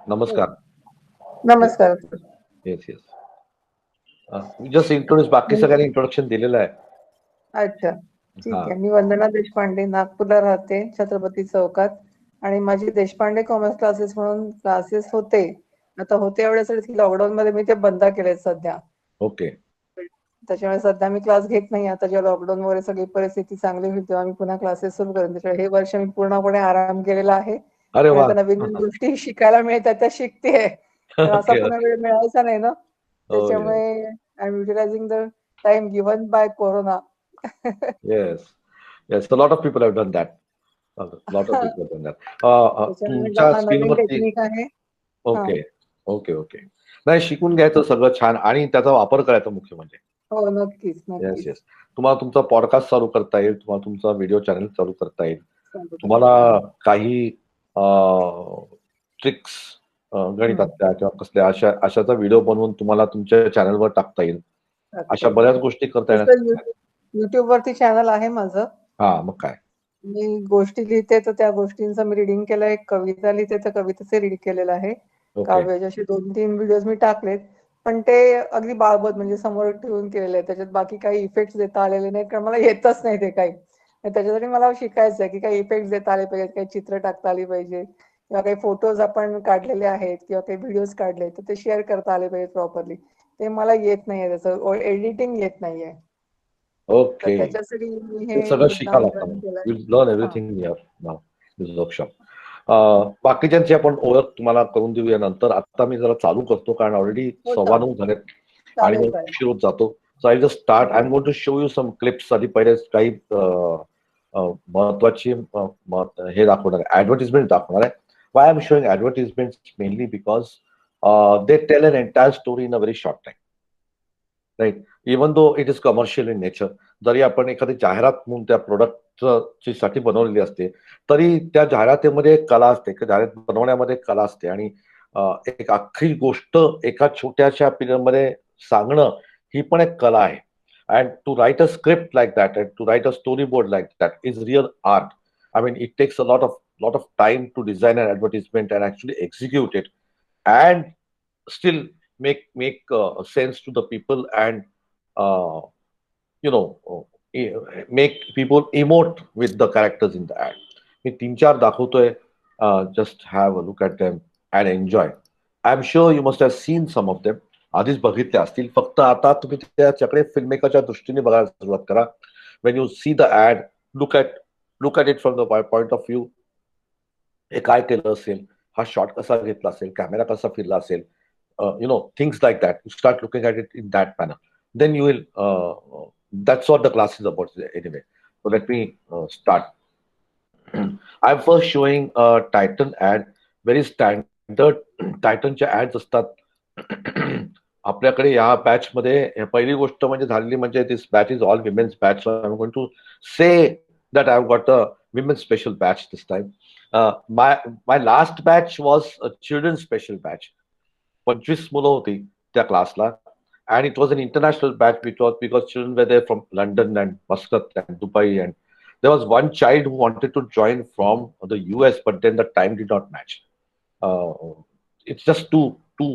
नमस्कार. नमस्कार. Yes yes. Just introduce, बाकी सगळ्यांनी इंट्रोडक्शन दिलेलं आहे. अच्छा, ठीक हा आहे. मी वंदना देशपांडे, नागपूरला राहते, छत्रपती चौकात. आणि माझे देशपांडे कॉमर्स क्लासेस म्हणून क्लासेस होते. आता होते एवढ्यासाठी लॉकडाऊन मध्ये मी ते बंद केले सध्या. ओके. त्याच्यामुळे सध्या मी क्लास घेत नाही. आता जेव्हा लॉकडाऊन वगैरे सगळी परिस्थिती चांगली होईल तेव्हा मी पुन्हा क्लासेस सुरू करेन. त्याच्यामुळे हे वर्ष मी पूर्णपणे आराम केलेला आहे अरे आणि वा. आता नवीन नवीन गोष्टी शिकायला मिळतात त्या शिकतेय. तर असा ओके पुन्हा ओके. वेळ मिळायचा नाही ना. हो येस त्याच्यामुळे I am utilising the time given by corona. Yes yes. A lot of people have done that. Lot of people done that. त्याच्यामुळे तुमच्या हा नवीन स्क्रीनवरती. टेक्निक आहे. हा. Okay okay okay. नाही, शिकून घ्यायचं सगळं छान आणि त्याचा वापर करायचा मुख्य म्हणजे. हो, नक्कीच येस नक्कीच. येस. तुम्हाला तुमचा पॉडकास्ट चालू करता येईल, तुम्हाला तुमचा व्हिडिओ चॅनल चालू करता येईल, चालू करता तुम्हाला येईल. हो. काही ट्रिक्स गणितातल्या किंवा कसल्या अशाचा व्हिडिओ बनवून तुम्हाला तुमच्या चॅनलवर टाकता येईल. टाकता अशा येईल. बऱ्याच गोष्टी करता तसं येण्यासाठी. युट्यूब वरती चॅनल आहे माझं. हा, मग काय. मी गोष्टी लिहिते तर त्या गोष्टींचं मी रीडिंग केलंय. कविता लिहिते तर कवितेचे रीड केलेलं आहे. ओके काव्याचे असे 2-3 व्हिडिओज मी टाकलेत. पण ते अगदी बाळबत म्हणजे समोर ठेवून केलेले आहेत. त्याच्यात बाकी काही इफेक्ट्स देता आलेले नाहीत कारण मला येतच नाही ते काही. आणि त्याच्यासाठी मला शिकायचं आहे की काही इफेक्ट्स देता आले पाहिजेत, काही चित्र टाकता आली पाहिजे किंवा काही फोटोज आपण काढलेले आहेत किंवा काही व्हिडिओज काढले तर ते शेअर करता आले पाहिजेत प्रॉपरली. ते मला येत नाहीये, त्याचं एडिटिंग येत नाहीये. तर ओके. त्याच्यासाठी मी ते हे सगळं मुद्दाम शिकायला जॉईन लागतं. केलंय. यू लर्न हां. Everything here now this workshop. बाकीच्यांची आपण ओळख तुम्हाला करून देऊया नंतर. आता मी जरा चालू करतो कारण ऑलरेडी हो, 9:15 झालेत आणि चालेल, मग चालेल. उशीर होत जातो. So I just start. I am going to show you some clips. आधी पहिले काही महत्वाची हे दाखवणार आहे, ऍडव्हर्टिजमेंट दाखवणार आहे. Why I am showing advertisement mainly because they tell an entire story in a very short time. Right. Even though it is commercial in nature. जरी आपण एखादी जाहिरात म्हणून त्या प्रोडक्टची साठी बनवलेली असते तरी त्या जाहिरातीमध्ये एक कला असते, जाहिरात बनवण्यामध्ये एक कला असते आणि एक अख्खी गोष्ट एका छोट्याशा पिरियड मध्ये सांगणं ही पण एक कला आहे. And to write a script like that and to write a story board like that is real art. I mean it takes a lot of time to design an advertisement and actually execute it and still make sense to the people and uh, you know make people emote with the characters in the ad. मी 3-4 दाखवतोय. Just have a look at them and enjoy. I'm sure you must have seen some of them. आधीच बघितले असतील. फक्त आता तुम्ही त्याच्याकडे फिल्ममेकरच्या दृष्टीने बघायला सुरुवात करा. When you see the ad, look at it from the point of view. हे काय केलं असेल, हा शॉट कसा घेतला असेल, कॅमेरा कसा फिरला असेल, things like that. You start looking at it in that manner. Then you will, that's what the class is about anyway. So let me start. I'm first showing a Titan ad, very standard Titanच्या ads असतात. आपल्याकडे या batch मध्ये पहिली गोष्ट म्हणजे झालेली म्हणजे this batch is all women's batch. I am going to say that I have got a women's special batch this time. My last batch was a children special batch. 25 मुलं होती त्या क्लासला. And it was an international batch because children were there from London and Muscat and Dubai, and there was one child who wanted to join from the US, but then the time did not match. It's just too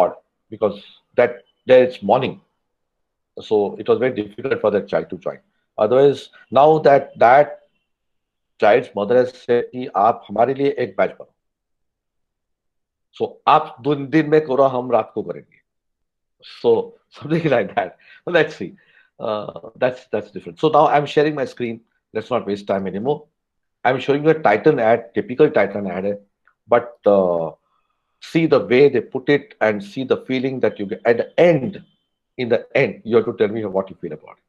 odd because that there it's morning, so it was very difficult for that child to join. Otherwise, now that child's mother has said कि आप हमारे लिए एक batch बनाओ, so आप 2 दिन में करो, हम रात को करेंगे. So something like that. Well, let's see. That's different. So now I'm sharing my screen. Let's not waste time anymore. I'm showing you a Titan ad, typical Titan ad, but see the way they put it and see the feeling that you get at the end. In the end, you have to tell me what you feel about it.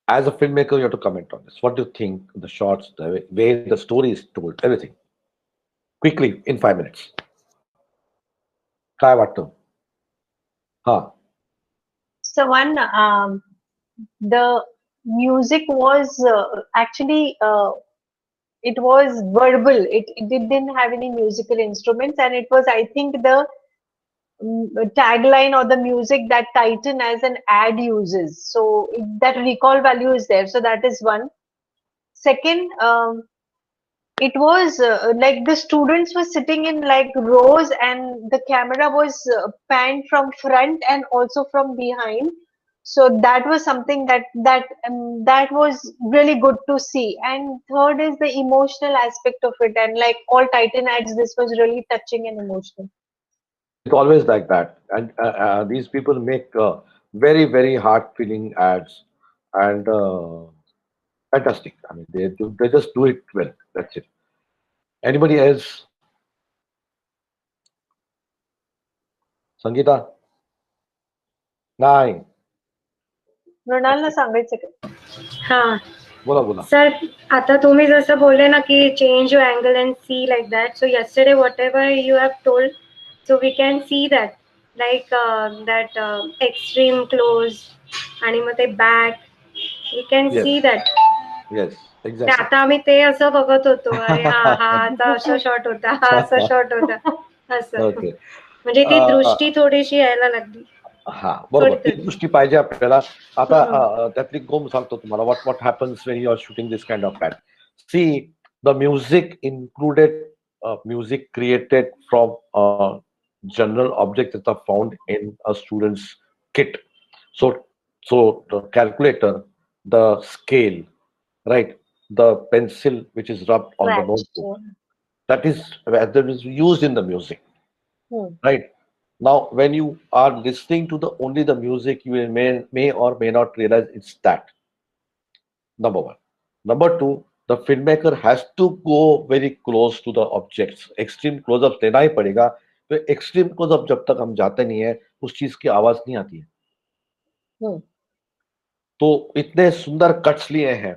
As a filmmaker, you have to comment on this. What do you think? The shots, the way the story is told, everything. Quickly, in 5 minutes. काय वाटतं? हाँ. So one, the music was actually it was verbal. It didn't have any musical instruments, and it was, I think, the tagline or the music that Titan as an ad uses. So that recall value is there. So that is one. Second, it was like the students were sitting in like rows, and the camera was panned from front and also from behind. So that was something that was really good to see. And third is the emotional aspect of it, and like all Titan ads, this was really touching and emotional. It's always like that. And these people make very, very heart-feeling ads, and fantastic. I mean, they just do it well. That's it. Anybody else? Sangeeta? नाही. मृणालला सांगायचं का? हा बोला बोला. Sir, आता तुम्ही जसं बोलले ना की change your angle and see like that. So yesterday whatever you have told, so we can see that like that extreme close आणि मग ते back, we can Yes. see that. Yes, ते exactly. आता आम्ही ते असं बघत होतो, अरे हा हा आता असं शॉट होता, हा असं शॉट होता, असं. Okay. म्हणजे ती दृष्टी थोडीशी यायला लागली. हा बरोबर, ती थोडी. दृष्टी पाहिजे आपल्याला. आता त्यातली गोम सांगतो तुम्हाला. what happens when you are shooting this kind of ad. See, the music included music created from general objects that are found in a student's kit. So the calculator, the scale, right, the pencil which is rubbed on the Scratch. notebook, that is used in the music, Hmm. right? Now, when you are listening to the only the music, you may or may not realize it's that. Number one. Number two, the filmmaker has to go very close to the objects. Extreme close-ups लेना ही पड़ेगा. तो extreme close-up जब तक हम जाते नहीं है, उस चीज की आवाज नहीं आती है. Hmm. तो इतने सुंदर कट्स लिए हैं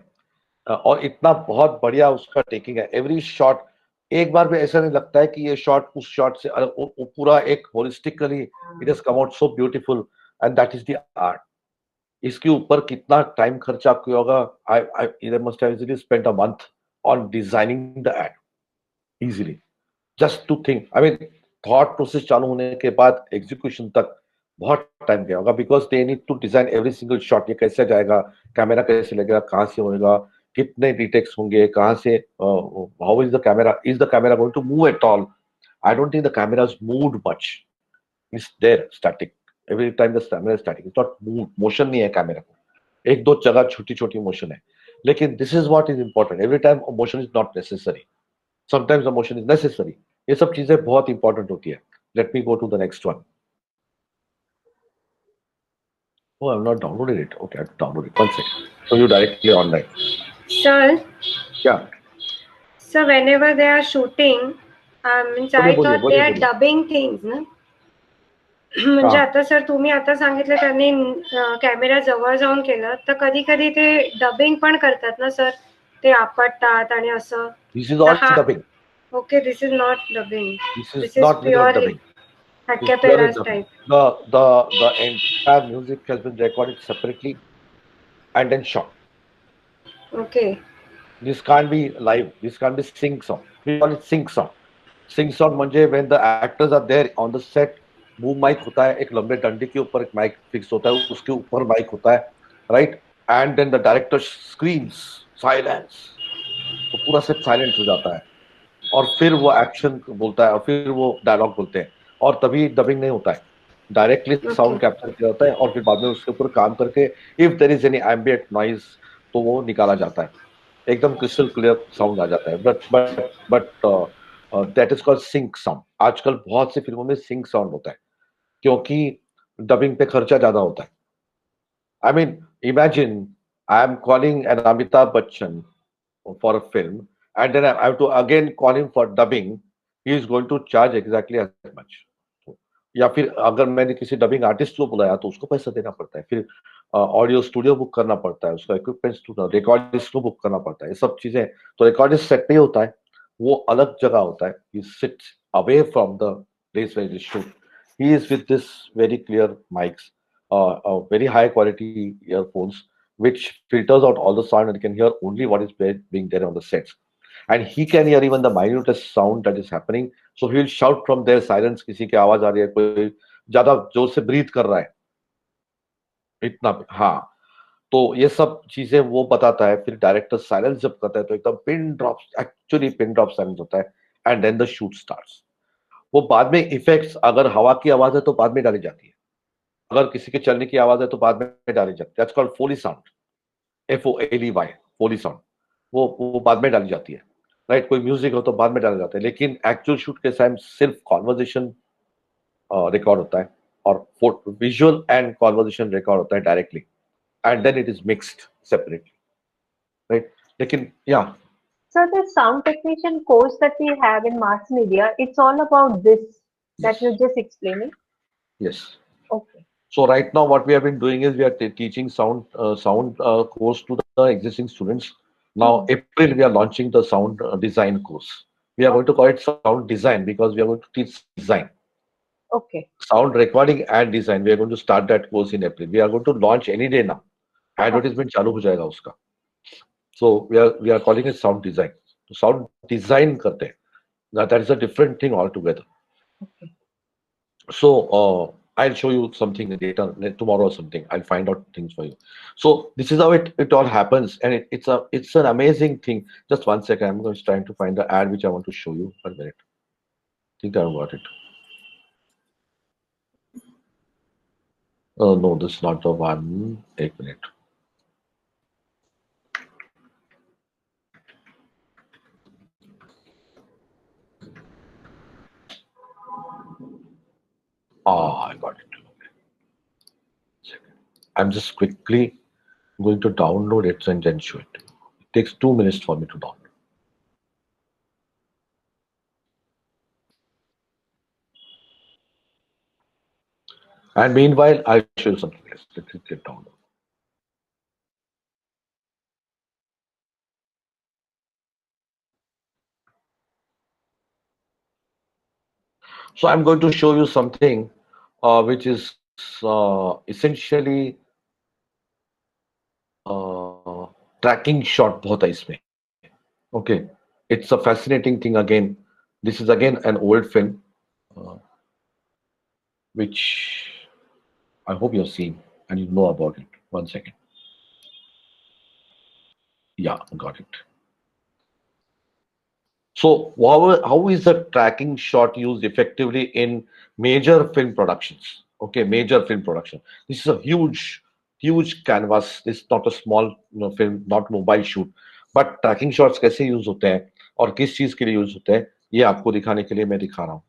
और इतना बहुत बढ़िया उसका टेकिंग है. एवरी शॉट एक बार भी ऐसा नहीं लगता है कि ये शॉट उस शॉट से वो पूरा एक holistically it has come out so beautiful, and that is the art. इसके ऊपर कितना टाइम खर्चा किया होगा. I must have easily spent a month on designing the ad easily, just to think. I mean, thought process चालू होने के बाद एग्जीक्यूशन तक बहुत टाइम गया होगा, because they need to design every single shot. ये कैसे जाएगा, कैमरा कैसे लगेगा, कहाँ से होगा, कितने रिटेक्स होंगे, कहाँ से, how is the camera going to move at all. I don't think the camera is moved much. It's there static. Every time the camera is static. It's not move, motion नहीं है camera को. एक दो जगह छोटी छोटी motion है, लेकिन this is what is important. Every time motion is not necessary, sometimes the motion is necessary. ये सब चीजें बहुत इंपॉर्टेंट होती है. Let me go to the next one. Oh, I've not downloaded it. Okay, I've downloaded it. One second. So you directly online. Sir, Yeah. so whenever they are shooting, means I बोलिए, thought they are बोलिए. dubbing things ना. म्हणजे आता sir तुम्ही आता सांगितलं त्यांनी camera जवळ जाऊन केलं, तर कधी कधी ते डबिंग पण करतात ना सर, ते आपटतात आणि असं. This is all dubbing. Okay, this is not dubbing. This is not without purely dubbing. a It's cappella purely dubbing. type. The entire music has been recorded separately and then shot. Okay. This can't be live. This can't be sync song. We call it sync song. Sync song म्हणजे when the actors are there on the set, boom mic होता है, एक लंबे डंडे के ऊपर एक mic fix होता है, उसके ऊपर माइक होता है, right? And then the director screams silence. तो पूरा सेट साइलेंट हो जाता है और फिर वो एक्शन बोलता है और फिर वो डायलॉग बोलते हैं, और तभी डबिंग नहीं होता है. डायरेक्टली साउंड कैप्चर किया जाता है और फिर बाद में उसके ऊपर काम करके if there is any ambient noise तो वो निकाला जाता है. एकदम क्रिस्टल क्लियर साउंड आ जाता है. But that is called sync sound. आजकल बहुत सी फिल्मों में सिंक साउंड होता है क्योंकि डबिंग पे खर्चा ज्यादा होता है. I mean, imagine I am calling an Amitabh Bachchan for a film, and then I have to again call him for dubbing. He is going to charge exactly as much. या फिर अगर मैंने किसी डबिंग आर्टिस्ट को बुलाया तो उसको पैसा देना पड़ता है, फिर ऑडियो स्टूडियो बुक करना पड़ता है, उसका इक्विपमेंट्स, रिकॉर्डिस्ट को बुक करना पड़ता है, ये सब चीजें। तो रिकॉर्डिस्ट सेट नहीं होता है, वो अलग जगह होता है, he sits away from the place where is shoot, he is with this very clear mics, very high quality earphones which filters out all the sound and can hear only what is being there on the sets, and he can hear even the minutest sound that is happening, so he will shout from there, silence, किसी की आवाज आ रही है, कोई ज्यादा जोर से breathe कर रहा है, इतना, हाँ। तो ये सब चीजें वो बताता है। फिर डायरेक्टर साइलेंस जब करता है तो एकदम pin drop, actually pin drop silence होता है, and then the shoot starts. वो बाद में इफेक्ट्स, अगर हवा की आवाज है तो बाद में डाली जाती है, अगर किसी के चलने की आवाज है तो बाद में डाली जाती है, that's called foley sound, FOLEY, foley sound, वो बाद में डाली जाती है, राइट। कोई म्यूजिक हो तो बाद में डाला जाता है, लेकिन एक्चुअल शूट के टाइम सिर्फ कॉन्वर्जेशन रिकॉर्ड होता है, और विजुअल एंड कॉन्वर्जेशन रिकॉर्ड होता है directly, and then it is mixed separately, right. लेकिन या So the sound technician course that we have in mass media, it's all about this that yes, you're just explaining. yes. Okay. So right now, what we have been doing is we are teaching sound course to the existing students. Now, Mhm. April we are launching the sound design course. We are going to call it sound design because we are going to teach design, Okay. sound recording and design. We are going to start that course in April. We are going to launch any day now. Advertisement चालू हो जाएगा उसका. So we are calling it sound design. So sound design करते हैं. Now that is a different thing altogether. Okay. So I'll show you something later, tomorrow or something. I'll find out things for you. So this is how it all happens, and it's an amazing thing. Just one second, I'm just trying to find the ad which I want to show you. 1 minute. I think I got it. No, this is not the one. 1 minute. Ah, I got it. Second. I'm just quickly going to download it and then show it. It takes 2 minutes for me to download. And meanwhile, I'll show you something else. Let me get download. So I'm going to show you something which is essentially tracking shot बहुत है इसमें. Okay, it's a fascinating thing again. This is again an old film which I hope you've seen and you know about it. 1 second. Yeah, got it. So how is the tracking shot used effectively in major film productions? Okay, major film production. This is a huge canvas. This is not a small film, not mobile shoot. But tracking shots कैसे use होते हैं और किस चीज के लिए use होते हैं, ये आपको दिखाने के लिए मैं दिखा रहा हूँ.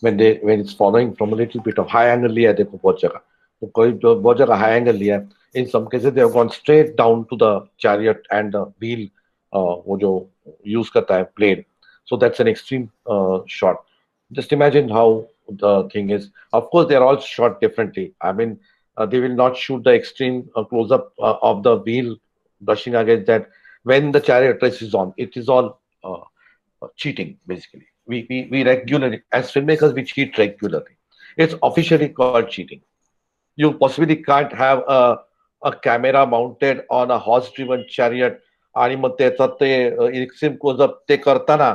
When it's following from a little bit of high angle लिया है, देखो बहुत जगह, तो कोई बहुत जगह high angle लिया है. In some cases they have gone straight down to the chariot and the wheel, वो जो use करता है blade. So that's an extreme shot. Just imagine how the thing is. Of course, they are all shot differently. I mean, they will not shoot the extreme close up of the wheel brushing against that when the chariot race is on. It is all cheating basically. We regularly, as filmmakers, we cheat regularly. It's officially called cheating. You possibly can't have a camera mounted on a horse-driven chariot आणि मग त्याचा ते extreme close up ते करताना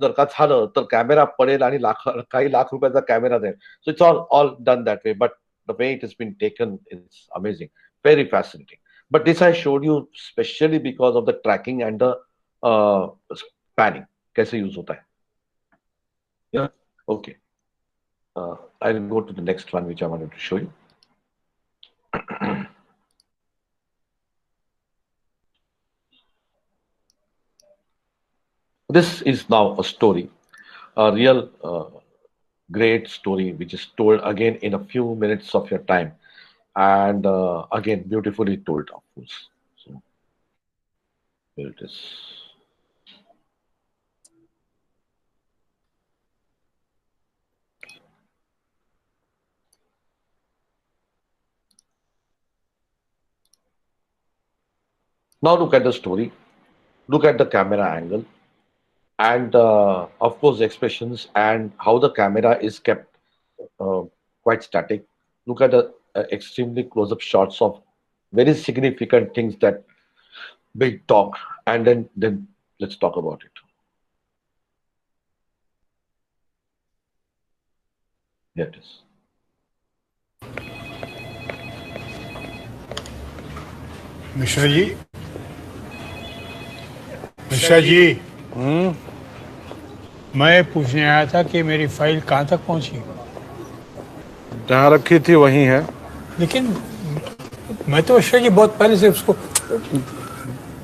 जर का झालं तर camera पडेल आणि काही लाख रुपयाचा कॅमेरा देईल. So it's all done that way, but the way it is been taken is amazing, very fascinating. But this I showed you specially because of the tracking and the panning कैसे use होता है. Yeah, okay. I'll go to the next one which I wanted to show you. This is now a story, a real great story, which is told again in a few minutes of your time, and again beautifully told, of course. So here it is. Now look at the story, look at the camera angle, and of course expressions and how the camera is kept uh, quite static. Look at the extremely close-up shots of very significant things that big talk, and then let's talk about it. Here it is. Mishra ji, Mishra ji, मैं पूछने आया था कि मेरी file कहाँ तक पहुँची, जहाँ रखी थी वहीं है। लेकिन मैं तो मिश्रा जी बहुत पहले से उसको।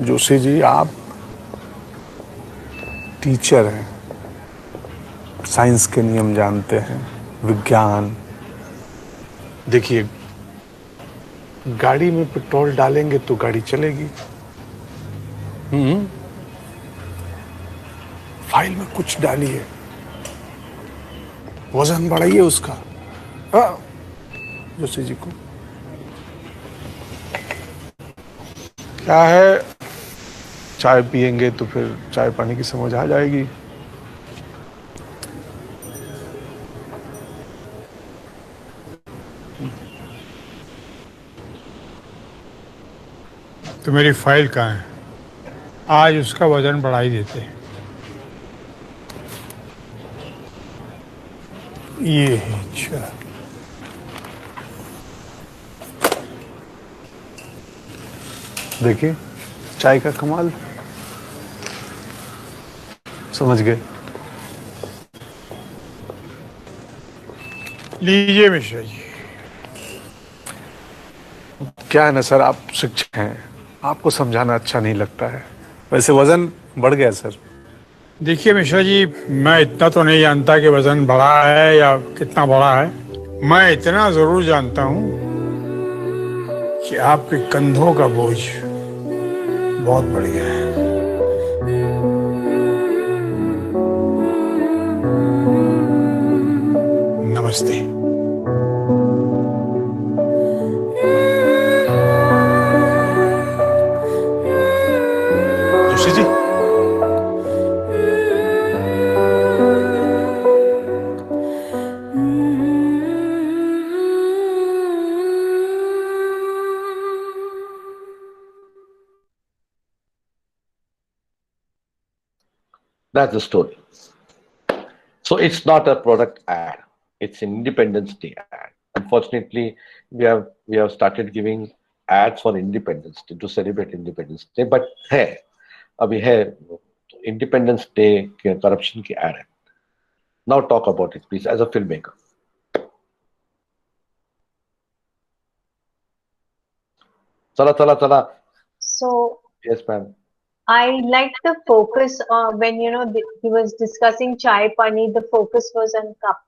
जोशी जी, आप टीचर हैं, साइंस के नियम जानते हैं, विज्ञान। देखिए, गाड़ी में पेट्रोल डालेंगे तो गाड़ी चलेगी। फाइल में कुछ डालिए, वजन बढ़ाइए उसका। जोशी जी को क्या है, चाय पियेंगे तो फिर चाय पानी की समझ आ जाएगी। तो मेरी फाइल कहाँ है? आज उसका वजन बढ़ा ही देते हैं। ये है, अच्छा। देखिए, चाय का कमाल, समझ गए? लीजिए मिश्रा जी। क्या है ना सर, आप शिक्षक हैं, आपको समझाना अच्छा नहीं लगता है। वैसे वजन बढ़ गया सर। देखिए मिश्रा जी, मैं इतना तो नहीं जानता कि वजन बढ़ा है या कितना बढ़ा है। मैं इतना जरूर जानता हूँ कि आपके कंधों का बोझ बहुत बढ़ गया है। नमस्ते। Joshi ji, That's the story. So it's not a product ad; it's an Independence Day ad. Unfortunately, we have started giving ads for Independence Day to celebrate Independence Day. But hey, अभी है Independence Day के corruption की ad है. Now talk about it, please, as a filmmaker. चला चला चला. So Yes, ma'am. I liked the focus when he was discussing chai pani. The focus was on cup.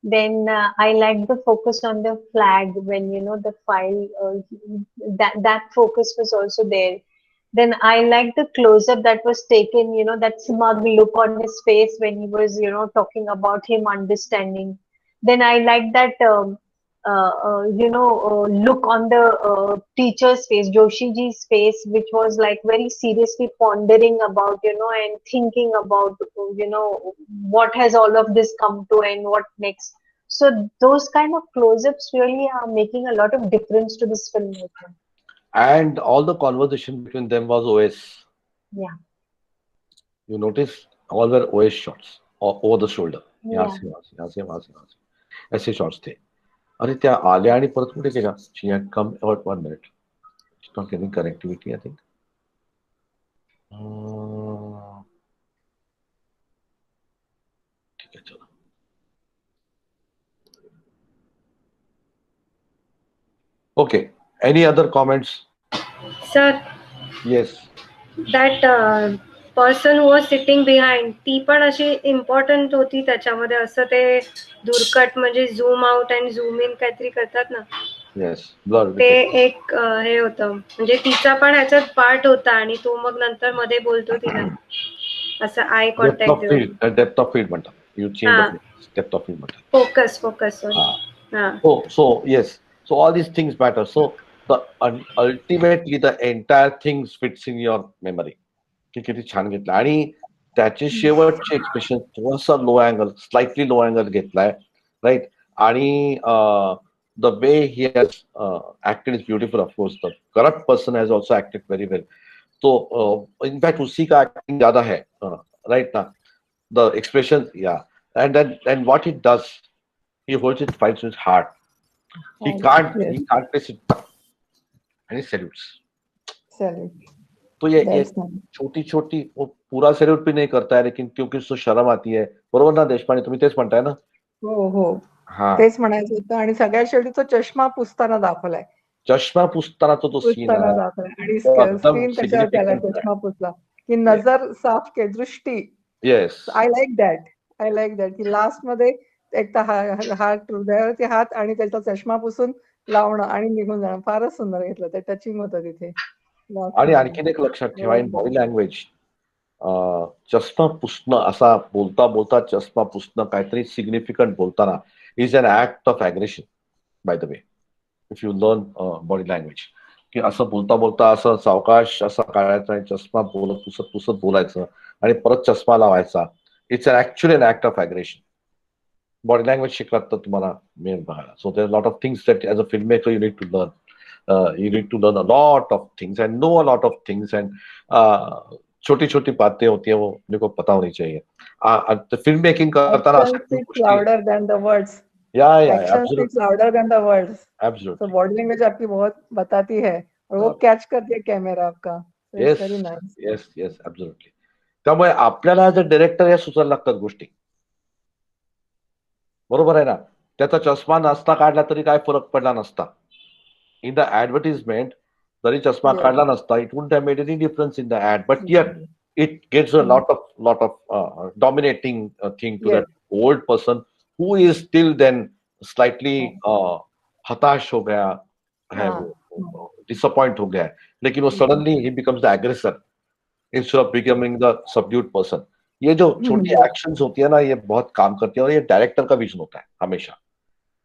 Then I liked the focus on the flag when the file that focus was also there. Then I liked the close up that was taken. That smug look on his face when he was talking about him understanding. Then I liked that. Look on the teacher's face, Joshi ji's face, which was like very seriously pondering about, and thinking about, what has all of this come to and what next. So those kind of close-ups really are making a lot of difference to this filmmaking. And all the conversation between them was OS. Yeah. You notice all were OS shots over the shoulder. यहाँ Yeah. से यहाँ से यहाँ से वहाँ से वहाँ से ऐसे शॉट्स थे. अरे त्या आल्या आणि परत कुठे गेला? She had come about 1 minute. She's not getting connectivity, I think. ठीक है चलो. Okay. Any other comments? Sir, Yes. that person who was sitting behind, ती पण अशी इम्पॉर्टंट होती त्याच्यामध्ये. असं ते दुर्कट म्हणजे झूम आउट आणि झूम इन काहीतरी करतात ना, Yes. Blur. ते एक हे होतं. म्हणजे तिचा पण ह्याच्यात पार्ट होता आणि तो मग नंतर मध्ये बोलतो तिला असं आय Depth of कॉन्टॅक्ट देऊन. field. Depth of field म्हणतात. You change the field. Depth of field म्हणतात. Focus. So yes. So all these things matter. So ultimately the entire thing fits in your memory. की किती छान घेतलं आणि त्याचे शेवटचे एक्सप्रेशन थोडासा लो अँगल, स्लाइटली लो अँगल घेतलाय, राईट. आणि the way he has acted is beautiful. Of course the corrupt person has also acted very well. तो इनफैक्ट उसी का एक्टिंग ज्यादा है, राइट ना. द एक्सप्रेशन, या, and what he does, he holds his fights in his heart. He can't place it down, and he salutes. Salute. तो ये That's nice. छोटी छोटी, वो पूरा सैल्यूट भी नहीं करता है, लेकिन क्योंकि उसको शर्म आती है. बरोबर ना देशपांडे, तुम्ही तेच म्हणताय ना? हो हो, हा, तेच म्हणायचं होतं. आणि सगळ्यात शेवटी तो चष्मा पुसताना दाखवलाय. चष्मा पुसताना तो सीन पुसताना आहे, दाखवलाय आणि तो एकदम स्क्रीन त्याच्यावर त्याला सिग्निफिकंट आहे. चष्मा पुसला की नजर साफ के दृष्टी. येस, आय लाईक दॅट की लास्ट मध्ये एक तर हात हृदयावरती हात आणि त्याचा चष्मा पुसून लावणं आणि निघून जाणं फारच सुंदर घेतलं. ते टचिंग होतं तिथे. आणि आणखीन एक लक्षात ठेवा, इन बॉडी लँग्वेज चष्मा पुसणं, असा बोलता बोलता चष्मा पुसणं, काहीतरी सिग्निफिकंट बोलताना, is an act of aggression, by the way. If you learn body language, की असं बोलता बोलता असं सावकाश असा काढायचा आणि चष्मा बोलत पुसत पुसत बोलायचं आणि परत चष्मा लावायचा. It's actually an act of aggression. Body language शिकलात तर तुम्हाला मिळेल बघायला. So there lot of things that as a film maker you need to learn. You need to learn a lot of things and know a lot of things, and छोटी छोटी बातें होती है, वो मेरे को पता होनी चाहिए. तो फिल्म मेकिंग करता ना अशा खूप गोष्टी. Louder than the words. या action speaks louder than the words. तो एब्सोल्युटली. बॉडी लैंग्वेज आपकी बहुत बताती है और वो कैच करती है कैमरा आपका. Yes very nice. Yes yes, absolutely. त्यामुळे आपल्याला जर डायरेक्टर या सुचायला लागतात गोष्टी, बरोबर आहे ना. त्याचा चष्मा नसता काढला तरी काय फरक पडला नसता. इन द ऍडव्हर्टिजमेंट जरी चष्मा Yes. काढला नसता, it wouldn't have made any difference in the ad, but yet it gives a lot of dominating thing to Yes. that old person who is still then slightly हताश हो गया है, वो disappoint हो गया है, लेकिन वो suddenly he becomes the aggressor instead of becoming the subdued person. ये जो छोटी एक्शंस होती है ना, ये बहुत काम करती है, और ये डायरेक्टर का विजन होता है हमेशा.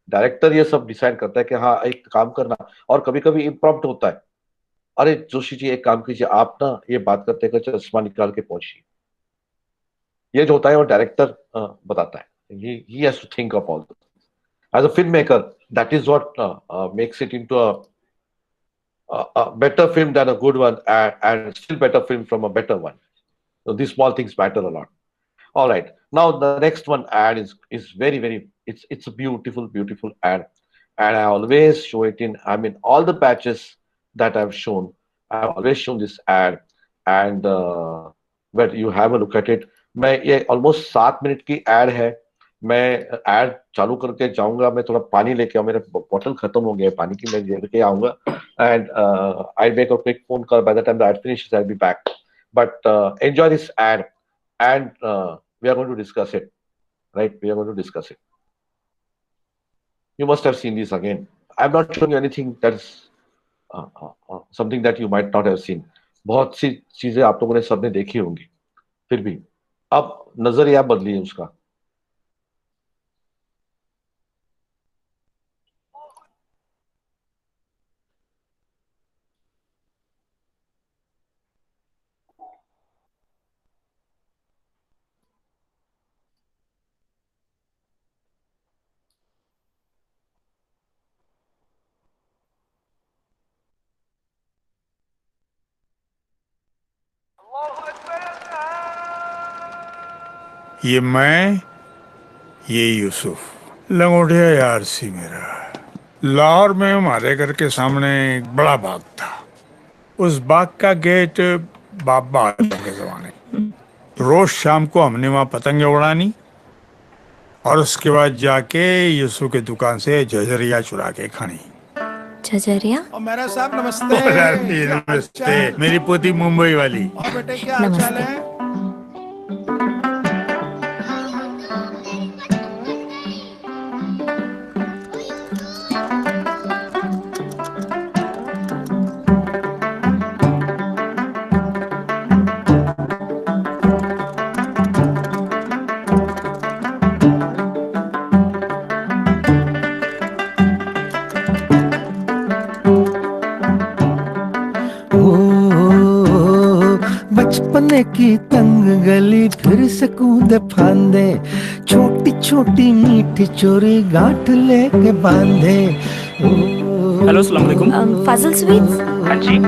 डायरेक्टर ये सब डिसाइड करता है कि हाँ एक काम करना, और कभी कभी इम्प्रॉम्प्ट होता है. अरे जोशी जी एक काम कीजिए, आप ना ये बात करते हैं, चश्मा निकाल के पहुंचिए. ये जो होता है वो डायरेक्टर बताता है. he has to think of all this. As a filmmaker, that is what makes it into a better film than a good one, and still better film from a better one. So these small things matter a lot. All right, now the next one ad is very it's a beautiful ad, and I always show it in, I mean, all the patches that I've shown, I've always shown this ad, and where you have a look at it. मैं ये almost 7 minute की add है. मैं add चालू करके जाऊंगा, मैं थोड़ा पानी लेके आऊँ, मेरा बॉटल खत्म हो गया है पानी की, मैं लेके आऊंगा, and I make a quick phone call. By the time the ad finishes I will be back. But enjoy this ad, and we are going to discuss it, right? We are going to discuss it. You must have seen this again. I'm not showing you anything that is something that you might not have seen. बहुत सी चीजें आप लोगों ने सबने देखी होंगी, फिर भी अब नजरिया बदलिए उसका. ये मैं, ये यूसुफ, लंगोटिया यार सी मेरा. लाहौर में हमारे घर के सामने एक बड़ा बाग था. उस बाग का गेट बाप बहादुर के जमाने. रोज शाम को हमने वहाँ पतंगे उड़ानी, और उसके बाद जाके यूसुफ की दुकान से झझरिया चुरा के खानी. झझरिया? मेरा साहब नमस्ते. नमस्ते. मेरी पोती मुंबई वाली. और बेटे क्या हाल चाल है? बचपने की तंग गली फिर से कूदे फांदे, छोटी छोटी मीठी चोरी गांठ लेके बांधे। हेलो, अस्सलाम वालेकुम। फाजिल स्वीट्स। हाँ जी।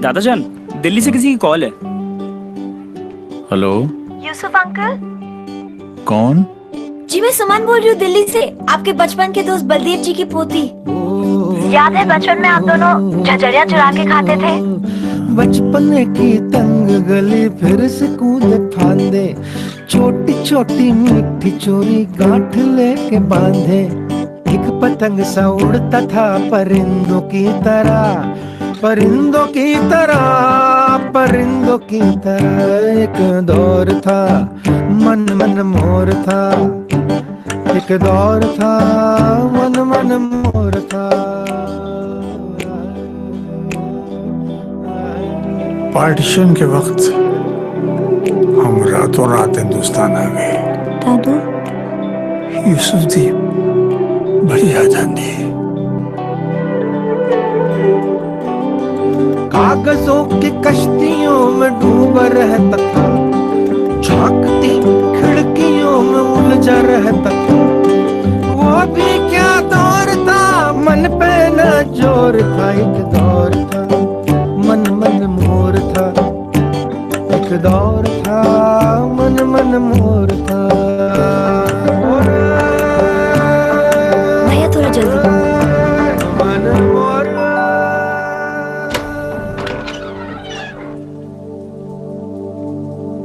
दादाजान, दिल्ली से किसी की कॉल है। Hello, Yusuf uncle. कौन? जी मैं सुमन बोल रही हूँ दिल्ली से, आपके बचपन के दोस्त बलदेव जी की पोती। याद है बचपन में आप दोनों झझरिया चुरा के खाते थे? बचपने की तंग गली फिर से कूदे फांदे, छोटी छोटी मीठी चोरी गांठ लेके बांधे। एक पतंग सा उड़ता था परिंदों की तरह, परिंदों की तरह, परिंदों की तरह। एक दौर था मन मन मोर था, एक दौर था मन मन मोर था। पार्टीशन के वक्त हम रातों रात हिंदुस्तान आ गए। दादू यूसुफ दी बड़ी आजादी। कागजों की कश्तियों में डूबा रहता था, झांकती खिड़कियों में उलझा रहता था। वो भी क्या दौर था, मन पे न जोर था। एक दौर था मन मन मोर था, एक दौर था मन मन मोर था। भैया थोड़ा जल्दी। मन मोर।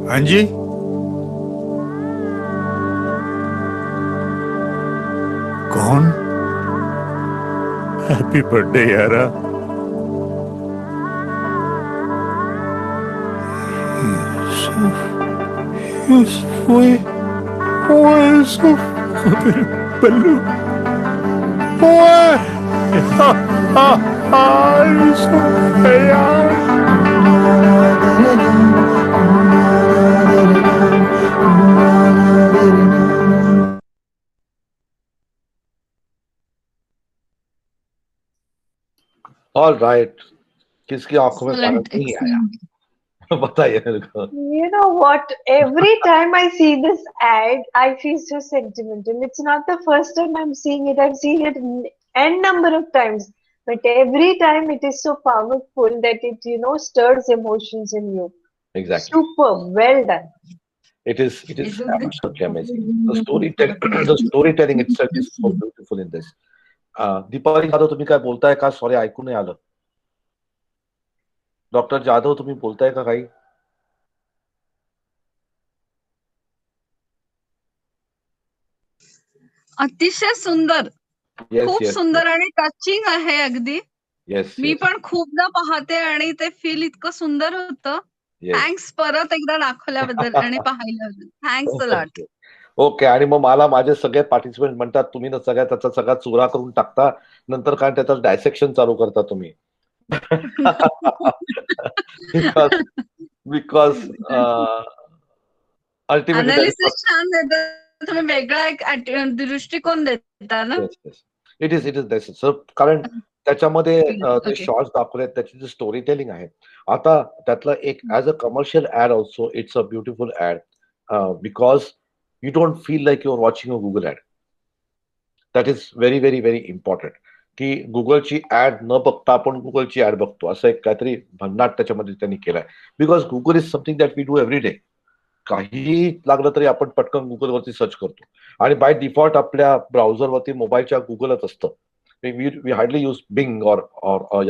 हाँ जी, कौन? हैप्पी बर्थडे यारा। यूसुफ वो यूसुफ मेरे बल्लू, यूसुफ यार। ऑल राइट, किसकी आंखों में पानी नहीं आया? बताइए मेरे को। You know what? Every time I see this ad, I feel so sentimental. It's not the first time I'm seeing it. I've seen it n number of times. But every time it is so powerful that it, stirs emotions in you. Exactly. Super, well done. It is absolutely amazing. The storytelling itself is so beautiful in this. Deepali Jadhav, तुम्ही काय बोलताय का? Sorry, ऐकू नाही आलं. Doctor Jadhav, तुम्ही बोलताय का काही? अतिशय सुंदर, खूप सुंदर आणि टचिंग आहे अगदी. मी पण खूपदा पाहते आणि ते फील इतकं सुंदर होतं. थँक्स परत एकदा दाखवल्याबद्दल आणि पाहिल्याबद्दल. Thanks a lot. ओके. आणि मग मला माझे सगळे पार्टिसिपेंट म्हणतात तुम्ही ना त्याचा सगळा चुरा करून टाकता, नंतर काय त्याचं डायसेक्शन चालू करता तुम्ही. बिकॉज अल्टिमेटली अनालिसिस छान देता, तुम्ही वेगळा एक दृष्टिकोन देता ना. इट इज सर, कारण त्याच्यामध्ये जे शॉर्ट्स दाखवले त्याची जी स्टोरी टेलिंग आहे. आता त्यातलं एक as a commercial ad also it's a beautiful ad, because you don't feel like you're watching a Google ad. That is very, very, very important. की गुगलची add न बघता आपण गुगलची ऍड बघतो, असं एक काहीतरी भन्नाट त्याच्यामध्ये त्यांनी केलाय. Because Google is something that we do every day. काही लागलं तरी आपण पटकन गुगलवरती सर्च करतो आणि बाय डिफॉल्ट आपल्या ब्राउझरवरती मोबाईलच्या गुगलच असतं. We hardly use Bing or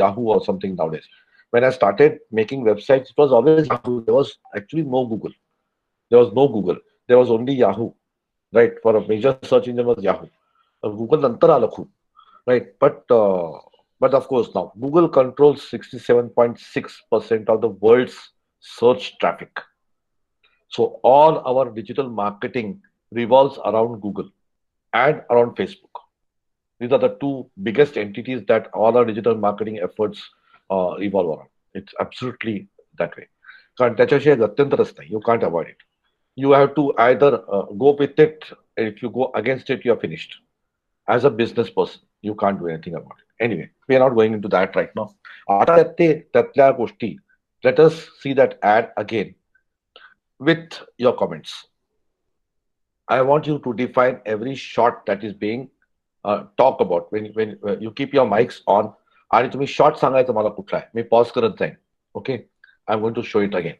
Yahoo or something nowadays. When I started making websites, it was always Yahoo. There was actually no Google. There was only Yahoo, right? For a major search engine was Yahoo. Google nantar aala खूप, right? But of course now Google controls 67.6% of the world's search traffic. So all our digital marketing revolves around Google and around Facebook. These are the two biggest entities that all our digital marketing efforts revolve around. It's absolutely that way. कारण त्याच्याशिवाय गत्यंतरच नाही. You can't avoid it. You have to either go with it. If you go against it, you are finished. As a business person, you can't do anything about it. Anyway, we are not going into that right now. आता येते त्यातल्या गोष्टी. Let us see that ad again with your comments. I want you to define every shot that is being talk about when you keep your mics on. आणि तुम्ही shot सांगायचं मला कुठला आहे. मी pause करत जाईन. Okay, I'm going to show it again.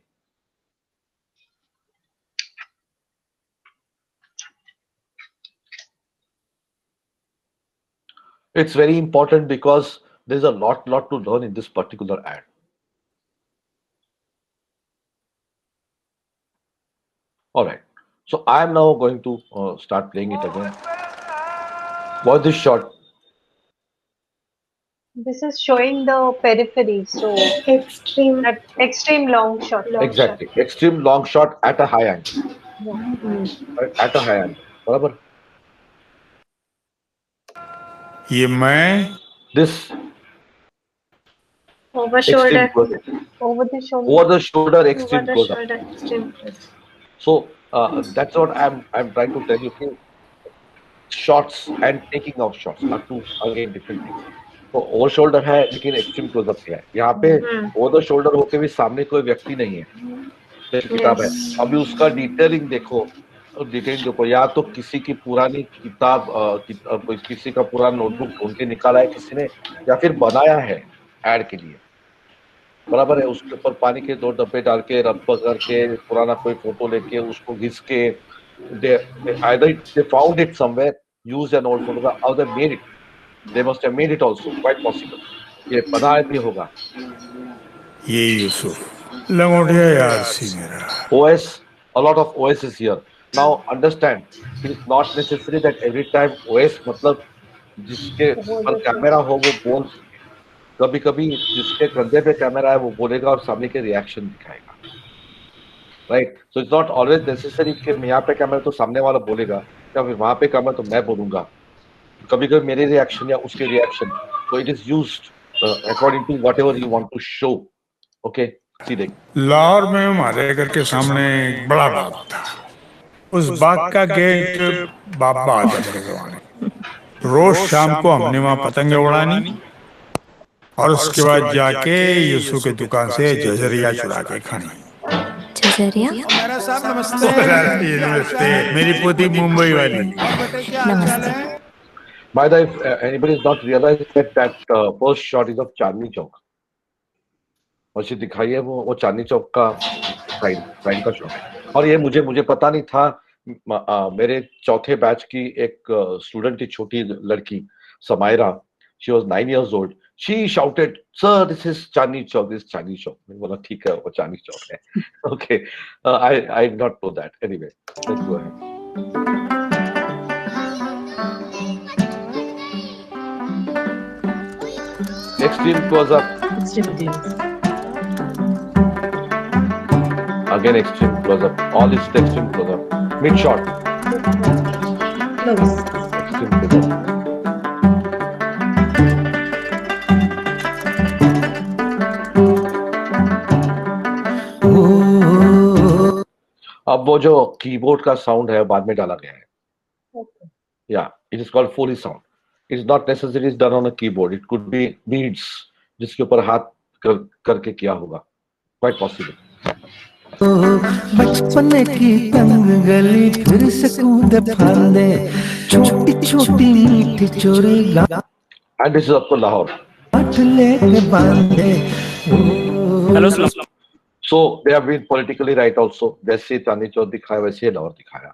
It's very important because there's a lot to learn in this particular ad. All right, so I am now going to start playing it again. Watch this shot. This is showing the periphery, so extreme long shot. Exactly, extreme long shot at a high angle. Right, at a high angle. बराबर. ये मैं this over shoulder, over the shoulder, over the shoulder, extreme close up. So that's what I'm trying to tell you. Shots and taking off shots are two again different things. तो over shoulder है लेकिन extreme close up है. यहाँ पे over the shoulder होके भी सामने कोई व्यक्ति नहीं है. किताब है. अभी उसका डिटेलिंग देखो. या तो किसी की पुरानी किताब किसी का पुराना नोटबुक ढूंढ के निकाला है किसी ने या फिर बनाया है एड के लिए. बराबर है. उसके ऊपर पानी के 2 डब्बे डाल के रब करके पुराना कोई फोटो लेके उसको घिस के either they found it somewhere, used an old photograph, or they made it. They must have made it also. Quite possible. ये बनाया भी होगा. ये यूसुफ लंगोटिया यार सी मेरा. OS, a lot of OS is here. Now understand, it is not necessary that every time OS मतलब जिसके पर कैमरा हो वो बोल. कभी-कभी जिसके कंधे पे कैमरा है वो बोलेगा और सामने के रिएक्शन दिखाएगा. Right? So it's not always necessary कि यहाँ पे कैमरा तो सामने वाला बोलेगा या फिर वहाँ पे कैमरा तो मैं बोलूँगा. कभी-कभी मेरे रिएक्शन या उसके reaction. So it is used according to whatever you want to show. Okay? See देख. लाहौर में हमारे घर के सामने एक बड़ा बाग था. उस बाग का गेट बाबा आदम के जमाने. रोज शाम को हमने वहाँ पतंगे उड़ानी और उसके बाद जाके यूसुफ के दुकान से जजरिया चुरा के खानी. मेरा साहब नमस्ते. नमस्ते. मेरी पोती मुंबई वाली. नमस्ते. By the way, if anybody is not realized that first shot is of Chandni Chowk. और जो दिखाई है वो चांदनी चौक का साइड का शॉट है. और ये मुझे पता नहीं था. मेरे चौथे बैच की एक स्टूडेंट थी, छोटी लड़की Samaira. She was 9 years old. She shouted, "Sir, this is Chandni Chowk. This is Chandni Chowk." मैंने बोला ठीक है वो चांदनी चौक है. Okay, I did not know that. Anyway, let's go ahead. Extreme close up. Again extreme close up. All is extreme close up. Mid shot. Close. Extreme close up. अब वो जो keyboard का साउंड है बाद में डाला गया है. Yeah, it is called Foley sound. It is not necessarily done on a keyboard. It could be beats जिसके ऊपर हाथ करके किया होगा. Quite possible. बचपन की तंग गली फिर से कूदे फांदे छोटी छोटी मीठी चोरी And this is आपको लाहौर. लेके बांधे. Hello. So they have been politically right also. जैसे चांदनी चौक दिखाया वैसे लाहौर दिखाया.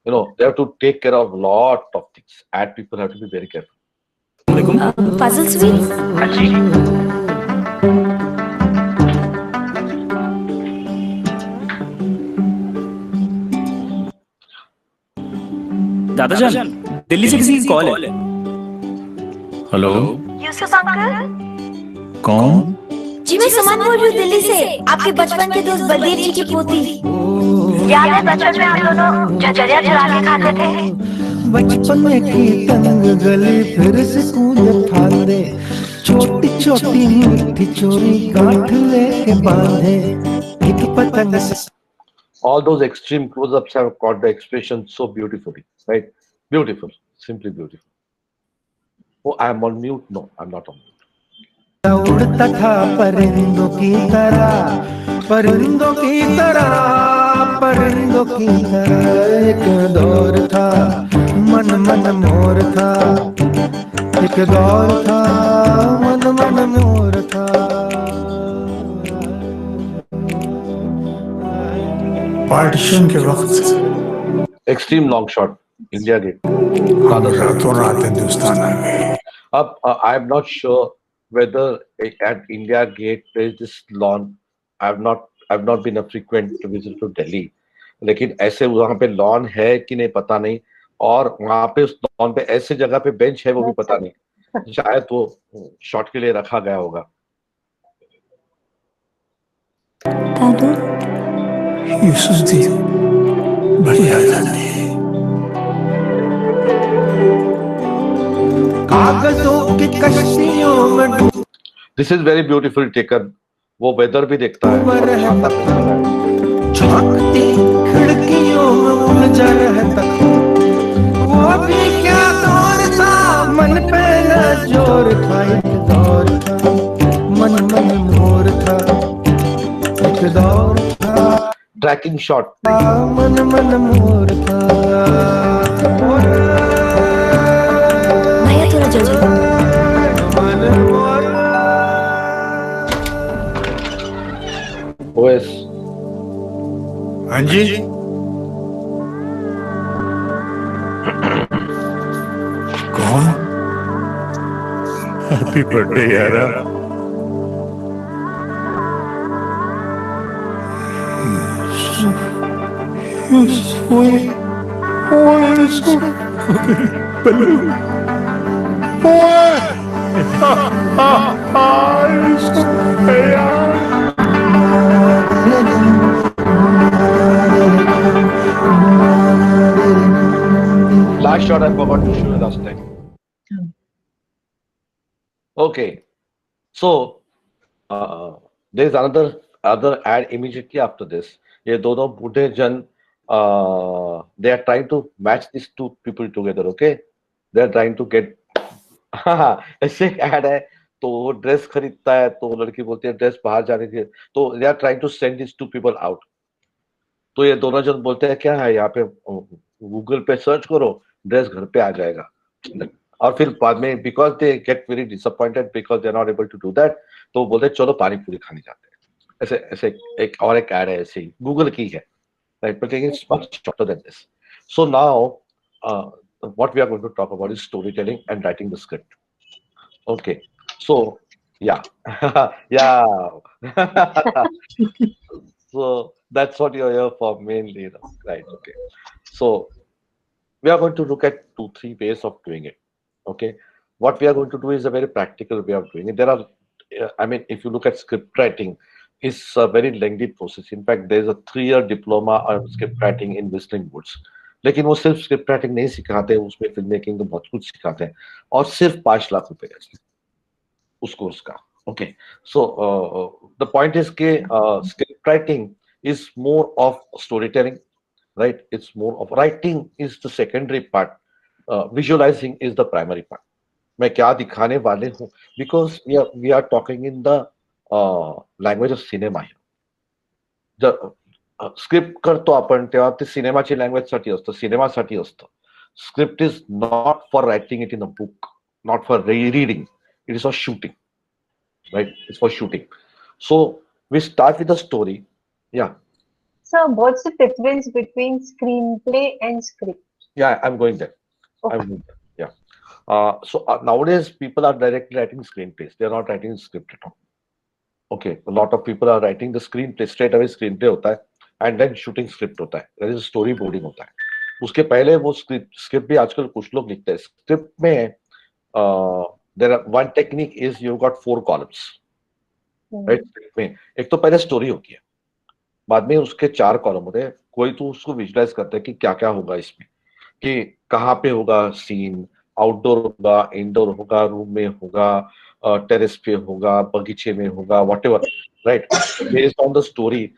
You know, they have to take care of lot of things. Ad people have to be very careful. Puzzle sweets? दादाजान, Delhi से किसी की कॉल है. हेलो. यूसुफ अंकल? कौन? जी मैं सुमन बोल रही हूँ दिल्ली से. आपके बचपन के दोस्त बलदेव जी की पोती. याद है बचपन में हम दोनों झझरिया चुरा के खाते थे. बचपन की तंग गली फिर से कूदे फांदे छोटी छोटी मीठी चोरी गांठ लेके बांधे एक पतंग से. All those extreme close-ups have got the expression so beautifully, right? Beautiful, simply beautiful. Oh, I am on mute. No, I'm not on mute. उड़ता था परिंदों की तरह, परिंदों की तरह, परिंदों की तरह। एक दौर था मन मन मोर था, एक दौर था मन मन मोर था। पार्टीशन के वक्त extreme long shot, India Gate. रातों रात हिंदुस्तान आ गए। अब I am not sure whether at India Gate there is this lawn. I've not been a frequent visitor to Delhi. लेकिन ऐसे वहाँ पे लॉन है कि नहीं पता नहीं, और वहाँ पे उस लॉन पे ऐसे जगह पे बेंच है वो भी पता नहीं, शायद वो शॉट के लिए रखा गया होगा। दादू यूसुफदीन बढ़िया जाने। कागजों की कश्तियों में This is very beautifully taken. वो वेदर भी देखता है, झांकती खिड़कियों में उलझा रहता। वो भी क्या दौर था, मन पे न जोर था, एक दौर था मन मन मोर था, एक दौर था ट्रैकिंग शॉट, मन मन मोर था। भैया थोड़ा जल्दी। ओएस। हाँ जी, कौन? हैप्पी बर्थडे यारा। Last shot I forgot to show you last time. Okay, so there is other ad immediately after this. ये दोनों बूढ़े जन they are trying to match these two people together. Okay, they are trying to get ऐसे एक ad है, तो वो dress खरीदता है, तो लड़की बोलती है ड्रेस बाहर जाने की, तो they are trying to send these two people out. तो ये दोनों जन बोलते हैं क्या है यहाँ पे, गूगल पे सर्च करो, ड्रेस घर पे आ जाएगा। और फिर बाद में because they get very disappointed because they are not able to do that, तो बोलते हैं चलो पानी पूरी खाने जाते हैं। ऐसे ऐसे एक और एक ऐड है ऐसे ही, गूगल की है, right, but it's much shorter than this. So now what we are going to talk about is storytelling and writing the script. Okay, so yeah. Yeah. So that's what you're here for mainly, right? Okay, so we are going to look at 2-3 ways of doing it. Okay, what we are going to do is a very practical way of doing it. There are I mean, if you look at script writing, it's a very lengthy process. In fact, there's a 3-year diploma on script writing in Whistling Woods. लेकिन वो सिर्फ script writing नहीं सिखाते, उसमें film making तो बहुत कुछ सिखाते हैं, और सिर्फ 5 लाख रुपए उस कोर्स का। Okay, so the point is के script writing is more of storytelling, right? It's more of writing is the secondary part. Visualizing is the primary part. मैं क्या दिखाने वाले हूँ, because we are talking in the language of cinema here. Script करतो आपण तेव्हा ते सिनेमाची लँग्वेजसाठी असतं, सिनेमासाठी असतं. Script is not for writing it in a book, not for reading, it is for shooting, right? It's for shooting. So we start with the story. Yeah. So, what's the difference between screenplay and script? Yeah, I'm going there. Okay. I'm going there. Yeah. So nowadays people are directly writing screenplays. They are not writing script at all. Okay. A lot of people are writing the screenplay, straight away screenplay होता है, and then shooting script होता है. That is storyboarding होता है. उसके पहले वो script भी आजकल कुछ लोग लिखते हैं. Script में there are one technique is you got 4 columns. Right? Script में एक तो पहले स्टोरी होती है, बाद में उसके 4 कॉलम होते हैं. कोई तो उसको विजुलाइज करता है कि क्या क्या होगा इसमें, कि कहाँ पे होगा सीन, आउटडोर होगा, इंडोर होगा, रूम में होगा, टेरेस पे होगा, बगीचे में होगा, whatever, right? Based on the story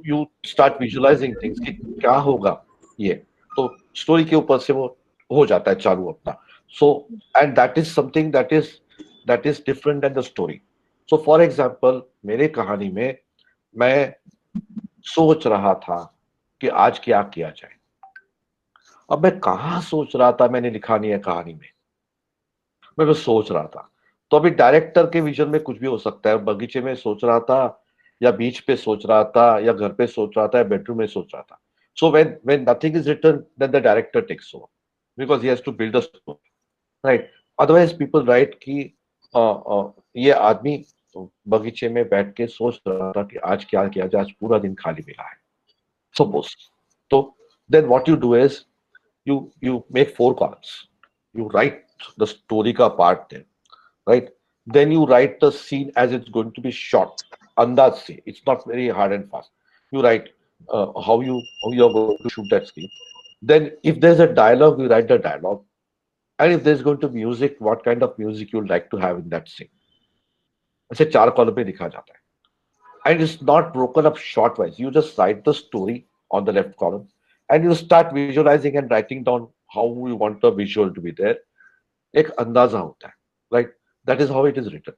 you start visualising things कि क्या होगा ये, तो स्टोरी के ऊपर से वो हो जाता है चालू अपना. So, and that is something that is different than the story. So, for example, मेरे कहानी में मैं सोच रहा था कि आज क्या किया जाए. अब मैं कहाँ सोच रहा था, मैंने लिखा नहीं है कहानी में. मैं बस सोच रहा था. तो अभी डायरेक्टर के विजन में कुछ भी हो सकता है. बगीचे में सोच रहा था, या बीच पे सोच रहा था, या घर पे सोच रहा था, या बेडरूम में सोच रहा था. So when nothing is written, then the director takes over because he has to build a story, right? Otherwise, people write कि ये आदमी बगीचे में बैठ के सोच रहा था कि आज क्या किया जाए, आज पूरा दिन खाली मिला है. Suppose. So then what you do is you make 4 columns. You write the story ka part there, right? Then you write the scene as it's going to be shot. Andaz se. It's not very hard and fast. You write how you're going to shoot that scene. Then if there's a dialogue, you write the dialogue. And if there's going to be music, what kind of music you'd like to have in that scene. ऐसे 4 column पे लिखा जाता है. And it's not broken up short wise. You just write the story on the left column and you start visualizing and writing down how you want the visual to be there. एक अंदाजा होता है, right? That is how it is written.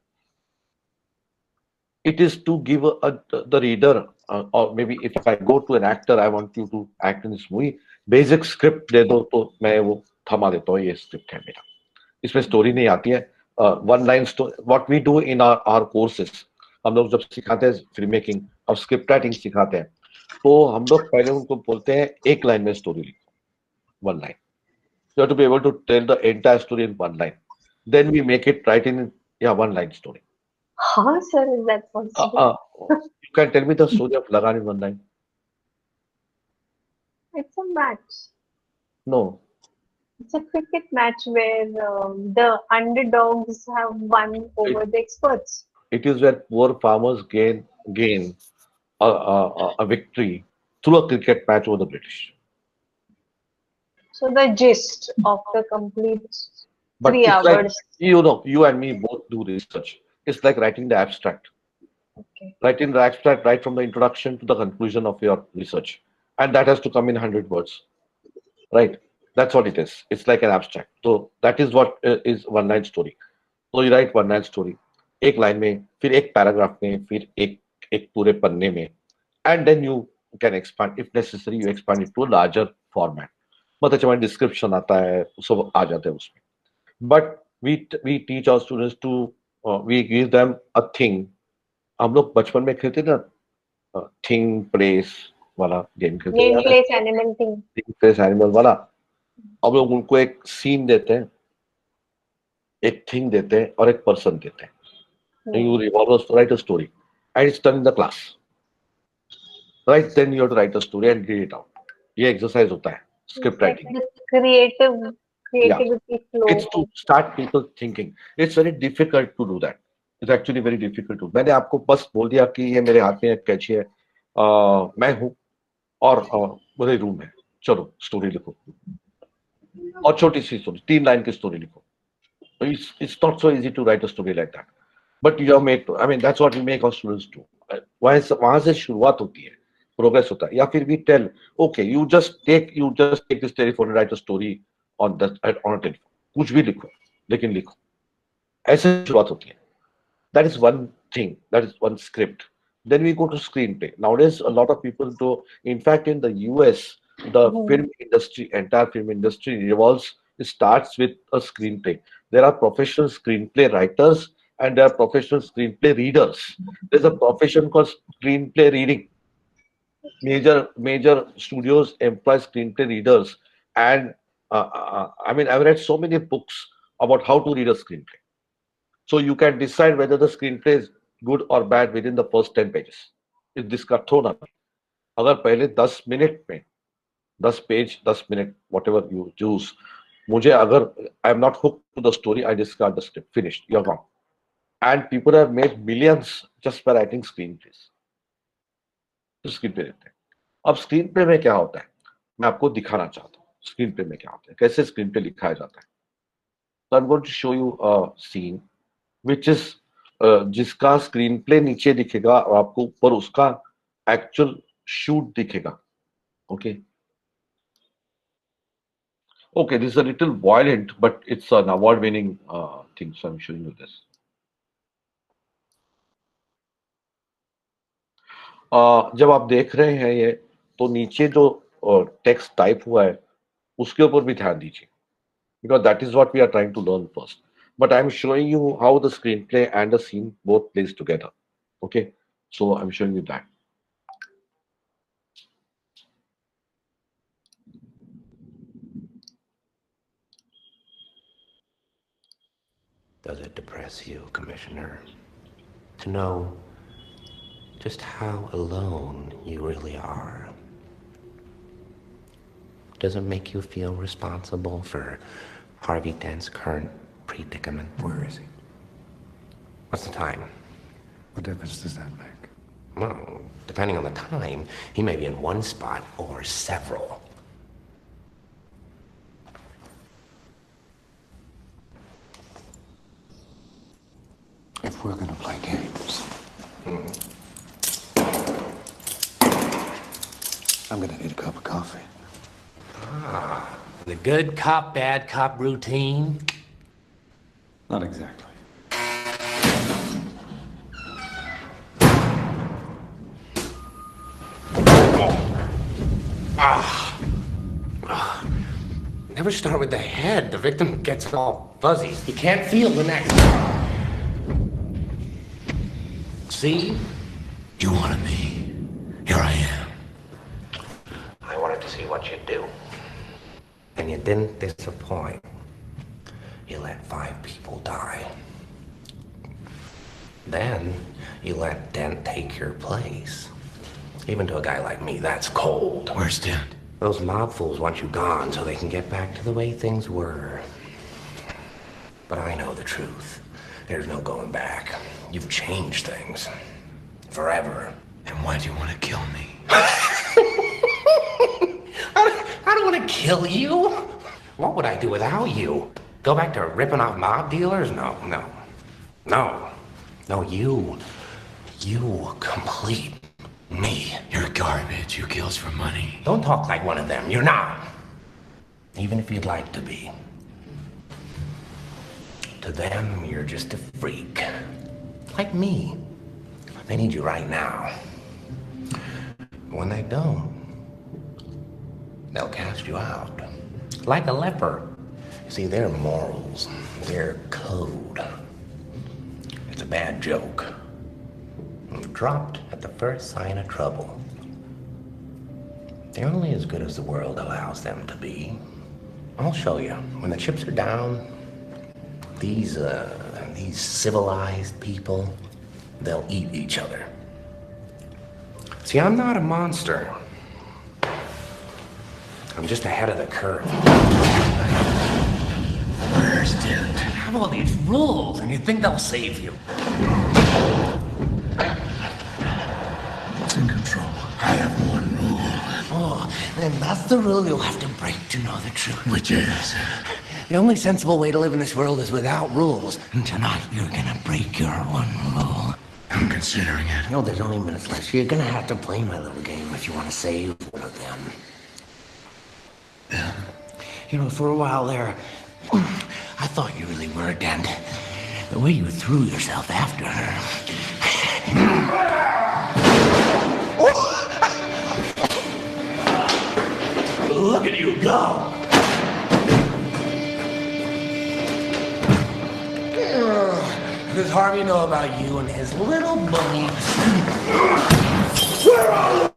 It is to give the reader, or maybe if I go to an actor, I want you to act in this movie. Basic script दे दो तो मैं वो थमा देता हूँ, ये script है मेरा. इसमें story नहीं आती है. One line story. What we do in our courses, हम लोग जब सिखाते हैं फिल्म मेकिंग और स्क्रिप्ट राइटिंग सिखाते हैं, तो हम लोग पहले उनको बोलते हैं एक लाइन में स्टोरी लिखो, 1 line. You have to be able to tell the entire story in 1 line. Then we make it right in 1 line story. How, sir, is that possible? You can tell me the story of Lagan in 1 line. It's a match. No. It's a cricket match where the underdogs have won over the experts. It is where poor farmers gain a victory through a cricket match over the British. So the gist of the complete But 3 hours. Like, you and me both do research. It's like writing the abstract. Okay. Writing the abstract right from the introduction to the conclusion of your research. And that has to come in 100 words. Right? That's what it is. It's like an abstract. So that is what is 1 line story. So you write 1 line story. एक line में, फिर एक paragraph में, फिर एक पूरे पन्ने में, and then you can expand if necessary. You expand it to a larger format. मतलब जब डिस्क्रिप्शन आता है सब आ जाते हैं उसमें. But we teach our students to we give them a thing. हम लोग बचपन में खेलते ना thing place वाला गेम खेलते हैं. Name place animal thing. Thing place animal वाला. अब लोग उनको एक सीन देते हैं, एक थिंग देते हैं और एक पर्सन देते हैं. You write a story, and it's done in the class. Right, then you have to write a story and read it out. ये exercise होता है script writing. Creativity flow. It's to start people thinking. It's very difficult to do that. It's actually very difficult to. मैंने आपको बस बोल दिया कि ये मेरे हाथ में एक कैची है, मैं हूँ और मेरे रूम है, चलो स्टोरी लिखो, और छोटी सी स्टोरी 3 लाइन की स्टोरी लिखो. It's not so easy to write a story like that. But you have made, I mean, that's what we make our students do. वहाँ से शुरुआत होती है, प्रोग्रेस होता है. या फिर we tell, okay, you just take this telephone and write a story on a telephone. कुछ भी लिखो, लेकिन लिखो. ऐसे शुरुआत होती है. That is one thing. That is one script. Then we go to screenplay. Nowadays, a lot of people do. In fact, in the US, the film industry, entire film industry starts with a screenplay. There are professional screenplay writers and there are professional screenplay readers. There's a profession called screenplay reading. Major studios employ screenplay readers, and I mean, I've read so many books about how to read a screenplay. So you can decide whether the screenplay is good or bad within the first 10 pages. If this got thrown up, अगर पहले 10 minute में 10 page 10 minute whatever you choose, मुझे अगर I am not hooked to the story, I discard the script. Finished. You're gone. And people have made millions just by writing screenplays. तो screenplay रहते हैं. अब screenplay में क्या होता है, मैं आपको दिखाना चाहता हूँ screenplay में क्या होता है, कैसे screenplay लिखाया जाता है. So I'm going to show you a scene which is जिसका screenplay नीचे दिखेगा और आपको ऊपर उसका actual shoot दिखेगा. Okay. Okay, this is a little violent, but it's an award-winning thing, so I'm showing you this. जब आप देख रहे हैं ये, तो नीचे जो टेक्स्ट टाइप हुआ है उसके ऊपर भी ध्यान दीजिए, because that is what we are trying to learn first. But I'm showing you how the screenplay and the scene both plays together. Okay, so I'm showing you that. Does it depress you, Commissioner, to know just how alone you really are? Does it make you feel responsible for Harvey Dent's current predicament? Where is he? What's the time? What difference does that make? Well, depending on the time, he may be in one spot or several. If we're gonna play games, I'm gonna need a cup of coffee. Ah, the good cop, bad cop routine? Not exactly. Never start with the head. The victim gets all fuzzy. You can't feel the neck. See? You wanted me. Here I am. I wanted to see what you'd do. And you didn't disappoint. You let 5 people die. Then you let Dent take your place. Even to a guy like me, that's cold. Where's Dent? Those mob fools want you gone so they can get back to the way things were. But I know the truth. There's no going back. You've changed things. Forever. And why do you want to kill me? I don't want to kill you. What would I do without you? Go back to ripping off mob dealers? No. No, you complete me. You're garbage. You kills for money. Don't talk like one of them. You're not. Even if you'd like to be. To them, you're just a freak. Like me. They need you right now. When they don't, they'll cast you out. Like a leper. See, their morals, their code. It's a bad joke. Dropped at the first sign of trouble. They're only as good as the world allows them to be. I'll show you. When the chips are down, these civilized people, they'll eat each other. See, I'm not a monster. I'm just ahead of the curve. Where's Dent? I have all these rules, and you think they'll save you. What's in control? I have one rule. Oh, then that's the rule you'll have to break to know the truth. Which is? The only sensible way to live in this world is without rules. And tonight you're gonna break your one rule. I'm considering it. No, there's only minutes left, so you're gonna have to play my little game if you want to save one of them. Yeah. You know, for a while there, I thought you really were, Dent. The way you threw yourself after her. Look at you go! What does Harvey know about you and his little bunny? Where are you?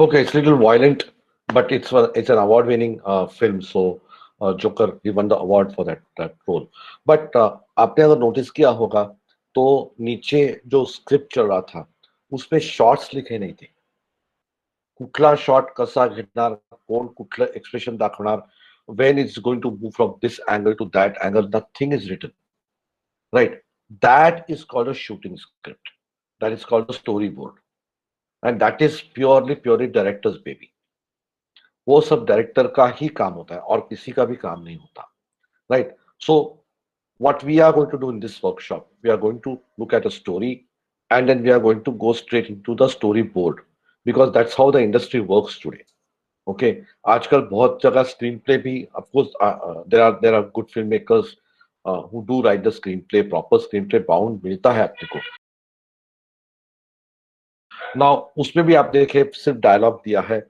Okay, it's a little violent, but it's an award-winning film. So Joker, he won the award for that role. But आपने अगर notice किया होगा तो नीचे जो script चल रहा था उसमें शॉट्स लिखे नहीं थे. कुठला शॉट कसा घेणार, कोण कुठलं एक्सप्रेशन दाखवणार, when it's going to move from this angle to that angle, nothing is written. Right? That is called a shooting script. That is called a storyboard. And that is purely director's baby. वो सब director का ही काम होता है और किसी का भी काम नहीं होता. Right? So what we are going to do in this workshop, we are going to look at a story and then we are going to go straight into the storyboard, because that's how the industry works today. Okay, आजकल बहुत जगह screen play भी, of course there are good filmmakers who do write the screenplay, proper screenplay bound मिलता है अपने को. Now उसमें भी आप देखें सिर्फ डायलॉग दिया है,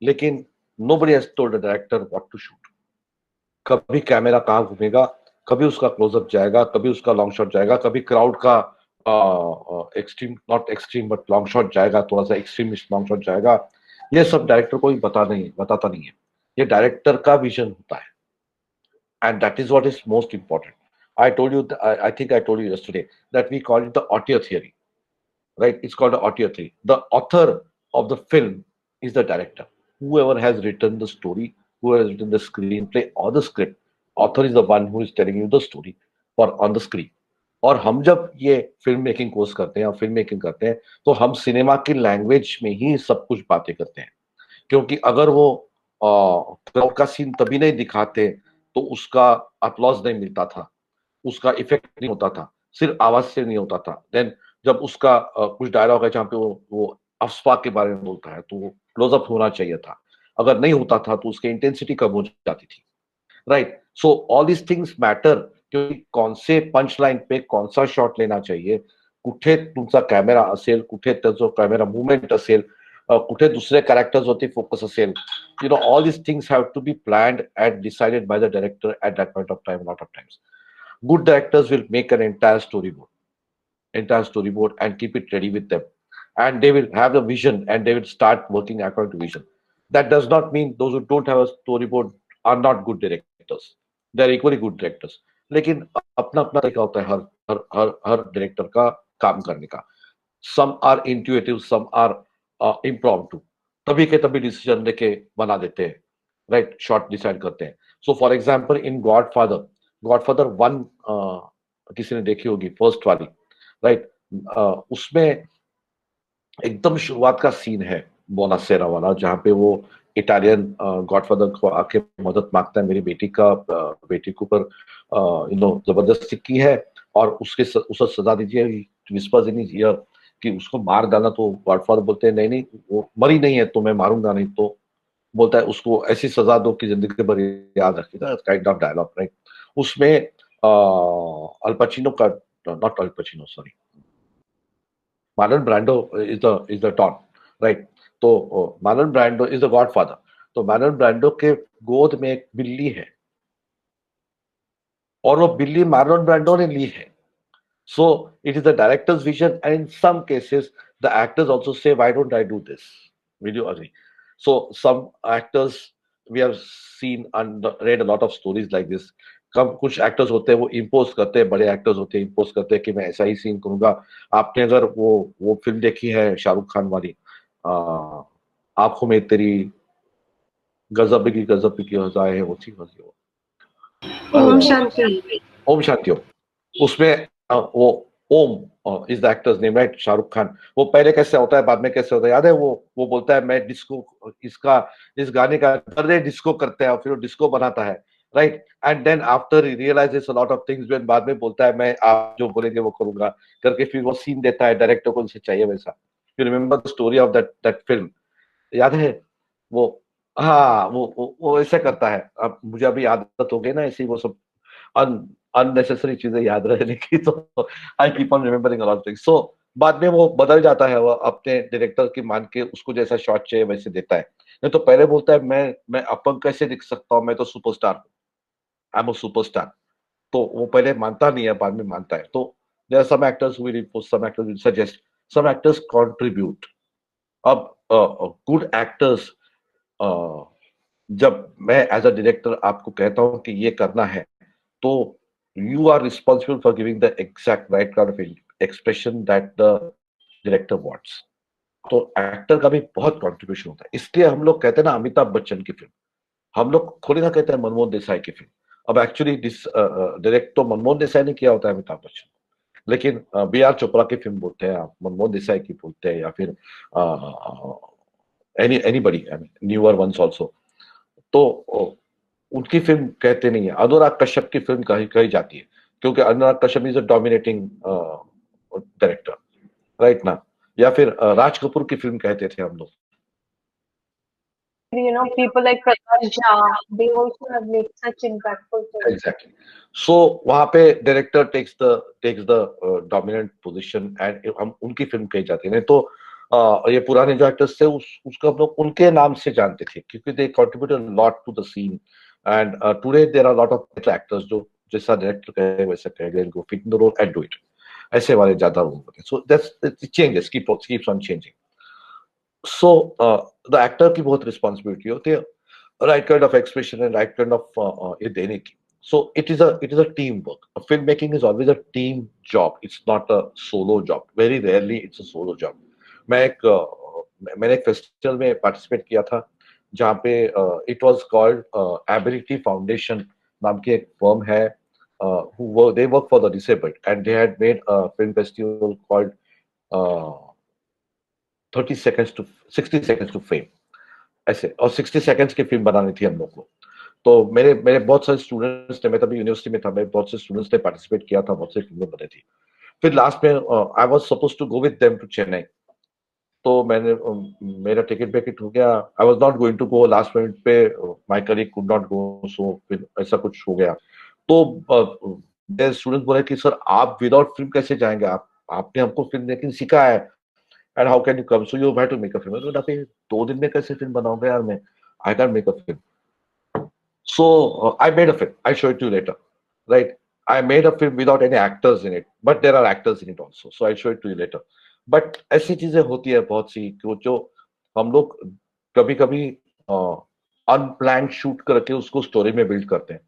लेकिन nobody has told the director what to shoot. कभी कैमरा कहाँ घूमेगा, कभी उसका क्लोजअप जाएगा, कभी उसका लॉन्ग शॉट जाएगा, कभी क्राउड का extreme, not extreme but long shot जाएगा, थोड़ा सा एक्सट्रीमिस्ट लॉन्ग शॉट जाएगा. ये सब डायरेक्टर को ही बताता नहीं है. ये डायरेक्टर का विजन होता है, and that is what is most important. I told you, I think I told you yesterday that we call it the auteur theory, right? It's called the auteur theory. The author of the film is the director. Whoever has written the story, whoever has written the screenplay or the script, author is the one who is telling you the story for on the screen. और हम जब ये film making course करते हैं और film making करते हैं, तो हम सिनेमा की लैंग्वेज में ही सब कुछ बातें करते हैं. क्योंकि अगर वो क्राउड का सीन तभी नहीं दिखाते तो उसका अपलॉज नहीं मिलता था, उसका इफेक्ट नहीं होता था, सिर्फ आवाज से नहीं होता था. देन जब उसका कुछ डायलॉग है जहाँ पे वो अफस्पा के बारे में बोलता है, तो वो क्लोजअप होना चाहिए था. अगर नहीं होता था तो उसकी इंटेंसिटी कम हो जाती थी, right? So all these things matter, क्योंकि कौन से पंच लाइन पे कौन सा शॉट लेना चाहिए, कुठे तुमचा कॅमेरा असेल, कुठे त्याचा कॅमेरा मुवमेंट असेल, कुठे दुसरे कॅरेक्टर्सवरती फोकस असेल. You know, all these things have to be planned and decided by the director at that point of time. A lot of times good directors will make an entire storyboard and keep it ready with them, and they will have the vision and they will start working according to vision. That does not mean those who don't have a storyboard are not good directors. They are equally good directors. लेकिन अपना अपना तरीका होता है हर director का काम करने का. Some are intuitive, some are impromptu. तभी के तभी डिसीजन लेके बना देते हैं, राइट? शॉट डिसाइड करते हैं. So for example in godfather 1 किसी ने देखी होगी, फर्स्ट वाली, राइट? उसमें एकदम शुरुआत का सीन है बोनासेरा वाला, जहाँ पे वो इटालियन गॉडफादर को आके मदद मांगता है, मेरी बेटी के ऊपर जबरदस्ती की है और उसे सजा दीजिए. विस्पर्स इन हिज ईयर कि उसको मार डालना. तो गॉडफादर बोलते हैं नहीं वो मरी नहीं है तो मैं मारूंगा नहीं. तो बोलता है उसको ऐसी सजा दो कि जिंदगी भर याद रखेगा, काइंड ऑफ डायलॉग, राइट? उसमें अल पचिनो का, not Al Pacino, sorry, Marlon Brando is the don, right? तो Marlon Brando is the Godfather. तो मार्लन ब्रांडो के गोद में एक बिल्ली है और वो बिल्ली मार्लन ब्रांडो ने ली है. So it is the director's vision, and in some cases the actors also say, why don't I do this? Will you agree? So some actors, we have seen and read a lot of stories like this. कुछ actors होते हैं वो impose करते हैं, बड़े actors होते हैं impose करते हैं कि मैं ऐसा ही सीन करूंगा. आपने अगर वो फिल्म देखी है शाहरुख खान वाली, आंखों में तेरी गजब की हजाएं हैं, वो थी ओम शांति. ओम शांति. उसमें वो Om is the actor's name, right? Shahrukh Khan. वो पहले कैसे होता है, बाद में कैसे होता है, याद है? वो बोलता है मैं डिस्को, इस गाने का बर्थडे डिस्को करते हैं, फिर वो डिस्को बनाता है, right? And then after he realises a lot of things, when बाद में बोलता है मैं आप जो बोलेंगे वो करूंगा करके, फिर वो सीन देता है डायरेक्टर को जैसे चाहिए वैसा. You remember the story of that film, याद है? वो हाँ, वो ऐसे करता है. अब मुझे अभी आदत हो गई ना ऐसी वो सब अननेसेसरी चीजें याद रहने की, तो I keep on remembering a lot of things. So बाद में वो बदल जाता है, वो अपने डायरेक्टर की मान के उसको जैसा शॉट चाहिए वैसे देता है. नहीं तो पहले बोलता है मैं अपंग कैसे दिख सकता हूँ, मैं तो सुपरस्टार हूँ, आई एम अ सुपरस्टार. तो वो पहले मानता नहीं है, बाद में मानता है. तो there are some actors who will impose, some actors will suggest, some actors contribute. अब गुड एक्टर्स, जब मैं एज अ डायरेक्टर आपको कहता हूँ कि ये करना है, तो you are responsible for giving the exact right kind of expression that the director wants. तो एक्टर का भी बहुत कंट्रीब्यूशन होता है. इसलिए हम लोग कहते हैं ना अमिताभ बच्चन की फिल्म, हम लोग थोड़ी ना कहते हैं मनमोहन देसाई की फिल्म. अब एक्चुअली डायरेक्ट तो मनमोहन देसाई ने किया होता है अमिताभ बच्चन, लेकिन B.R. चोपड़ा की फिल्म बोलते हैं, आप मनमोहन देसाई की बोलते हैं, या फिर एनीबडी, न्यूअर वंस आल्सो. तो उनकी फिल्म कहते नहीं है. अनुराग कश्यप की फिल्म कही जाती है, क्योंकि Anurag Kashyap is a dominating director, right ना, या फिर राज कपूर की फिल्म कहते थे हम लोग. People like Prakash Jha, they also have made such impactful films. Exactly. So वहाँ पे director takes the dominant position and हम उनकी फिल्म कही जाती है. नहीं तो ये पुराने जो एक्टर्स थे उसको हम लोग उनके नाम से जानते थे क्योंकि they contributed a lot to the scene. And today there are a lot of actors जो जैसा डायरेक्टर कहे वैसा कहे, go fit in the role and do it. ऐसे वाले ज्यादा होते हैं. So it changes, keeps on changing. So the actor की बहुत responsibility होती है, right kind of expression and right kind of ये देने की. So it is a teamwork. Filmmaking is always a team job. It's not a solo job. Very rarely it's a solo job. मैंने एक festival में participate किया था जहाँ पे it was called Ability Foundation नाम की एक फर्म है, they work for the disabled and they had made a film festival called 30 seconds to 60 seconds to fame ऐसे, और 60 seconds की फिल्म बनानी थी हम लोग को. तो मेरे बहुत सारे स्टूडेंट्स थे, मैं तभी यूनिवर्सिटी में था, मेरे बहुत से स्टूडेंट्स ने पार्टिसिपेट किया था, बहुत से फिल्में बनी थी. फिर लास्ट में I was supposed to go with them to Chennai, तो मेरा टिकट वेकेट हो गया. I was not going to go, last minute पे my colleague could not go, so फिर ऐसा कुछ हो गया. तो मेरे स्टूडेंट्स बोले कि सर आप विदाउट फिल्म कैसे जाएंगे, आपने हमको फिल्म लेकिन सिखाया है, and how can you come, so you have to make a film. तो 2 दिन में कैसे फिल्म बनाऊंगा यार मैं, I can make a film. So I made a film. I'll show it to you later, right? I made a film without any actors in it, but there are actors in it also. So I'll show it to you later. But ऐसी चीजें होती है बहुत सी जो हम लोग कभी-कभी unplanned shoot करके उसको स्टोरी में बिल्ड करते हैं.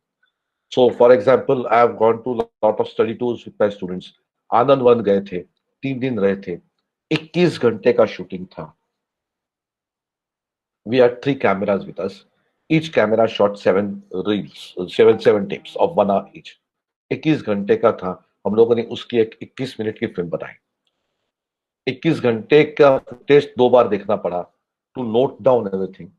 So for example, I have gone to lot of study tours with my students. Anand one गए थे, 3 दिन रहे थे, 21 घंटे का शूटिंग था. We had 3 cameras with us. Each camera shot 7 reels, 7 tapes of 1 hour each. 21 घंटे का था. हम लोगों ने उसकी एक 21 मिनट की फिल्म बनाई. 21 घंटे का टेस्ट 2 बार देखना पड़ा to note down everything.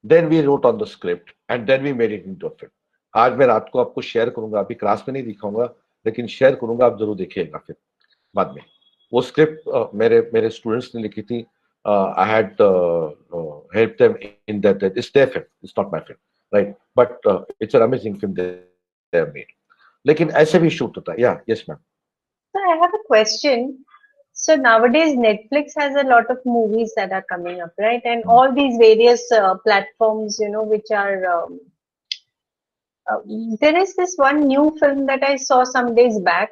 Then we wrote on the script and then we made it into a film. आज मैं रात को आपको शेयर करूंगा, अभी क्लास में नहीं दिखाऊंगा लेकिन शेयर करूंगा, आप जरूर देखिएगा फिर बाद में. वो स्क्रिप्ट मेरे स्टूडेंट्स ने लिखी थी. I had helped them in that. It's their film. It's not my film, right? But it's an amazing film they have made. लेकिन ऐसे भी शूट होता है. Yeah, yes, ma'am. So I have a question. So nowadays Netflix has a lot of movies that are coming up, right? And all these various platforms, which are. There is this one new film that I saw some days back,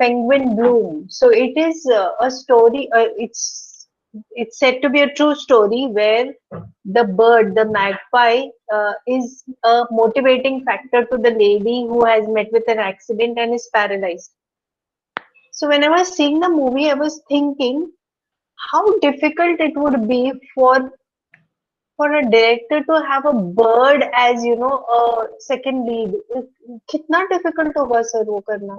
Penguin Bloom. So it is a story. It's said to be a true story where the bird, the magpie, is a motivating factor to the lady who has met with an accident and is paralyzed. So when I was seeing the movie, I was thinking how difficult it would be for a director to have a bird as a second lead. कितना difficult होगा sir वो करना?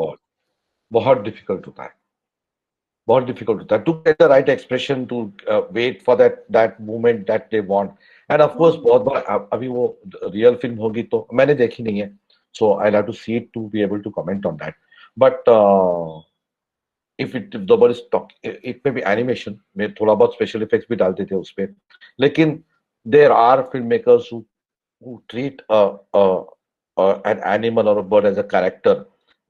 बहुत difficult होता है. बहुत difficult होता है to get the right expression, to wait for that moment that they want. And of course बहुत बार अभी वो real film होगी तो मैंने देखी नहीं है, so I'll have to see it to be able to comment on that. But if the bird is talk, it may be animation में थोड़ा बहुत special effects भी डाल देते हैं उसपे, लेकिन there are filmmakers who treat an animal or a bird as a character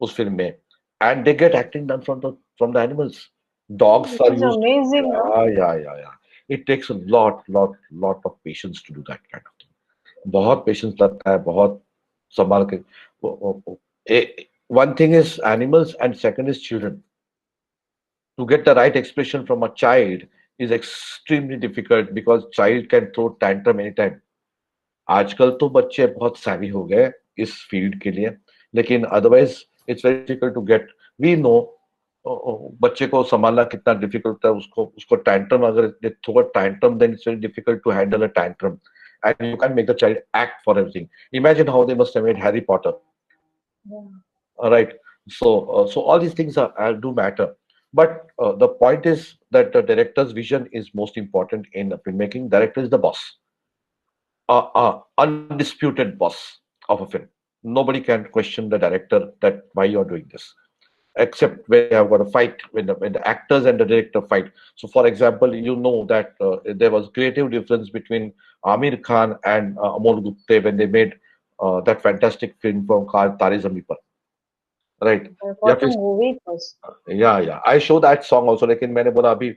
उस film में, and they get acting done from the animals. Dogs are used. Amazing. Yeah. It takes a lot of patience to do that kind of thing. बहुत patience लगता है, बहुत संभाल के. One thing is animals and second is children. To get the right expression from a child is extremely difficult because child can throw tantrum anytime. आजकल तो बच्चे बहुत savvy हो गए इस field के लिए, लेकिन otherwise it's very difficult to get. We know बच्चे को संभालना कितना difficult है, उसको tantrum अगर they throw a tantrum, then it's very difficult to handle a tantrum, and you can't make the child act for everything. Imagine how they must have made Harry Potter. Yeah. All right. So all these things do matter. But the point is that the director's vision is most important in filmmaking. Director is the boss, undisputed boss of a film. Nobody can question the director that why you're doing this. except when you have got a fight, when the actors and the director fight. So, for example, you know that there was creative difference between Amir Khan and Amol Gupte when they made that fantastic film from Tare Zameen Par, right? What a movie it was. Yeah, I show that song also, लेकिन मैंने बोला अभी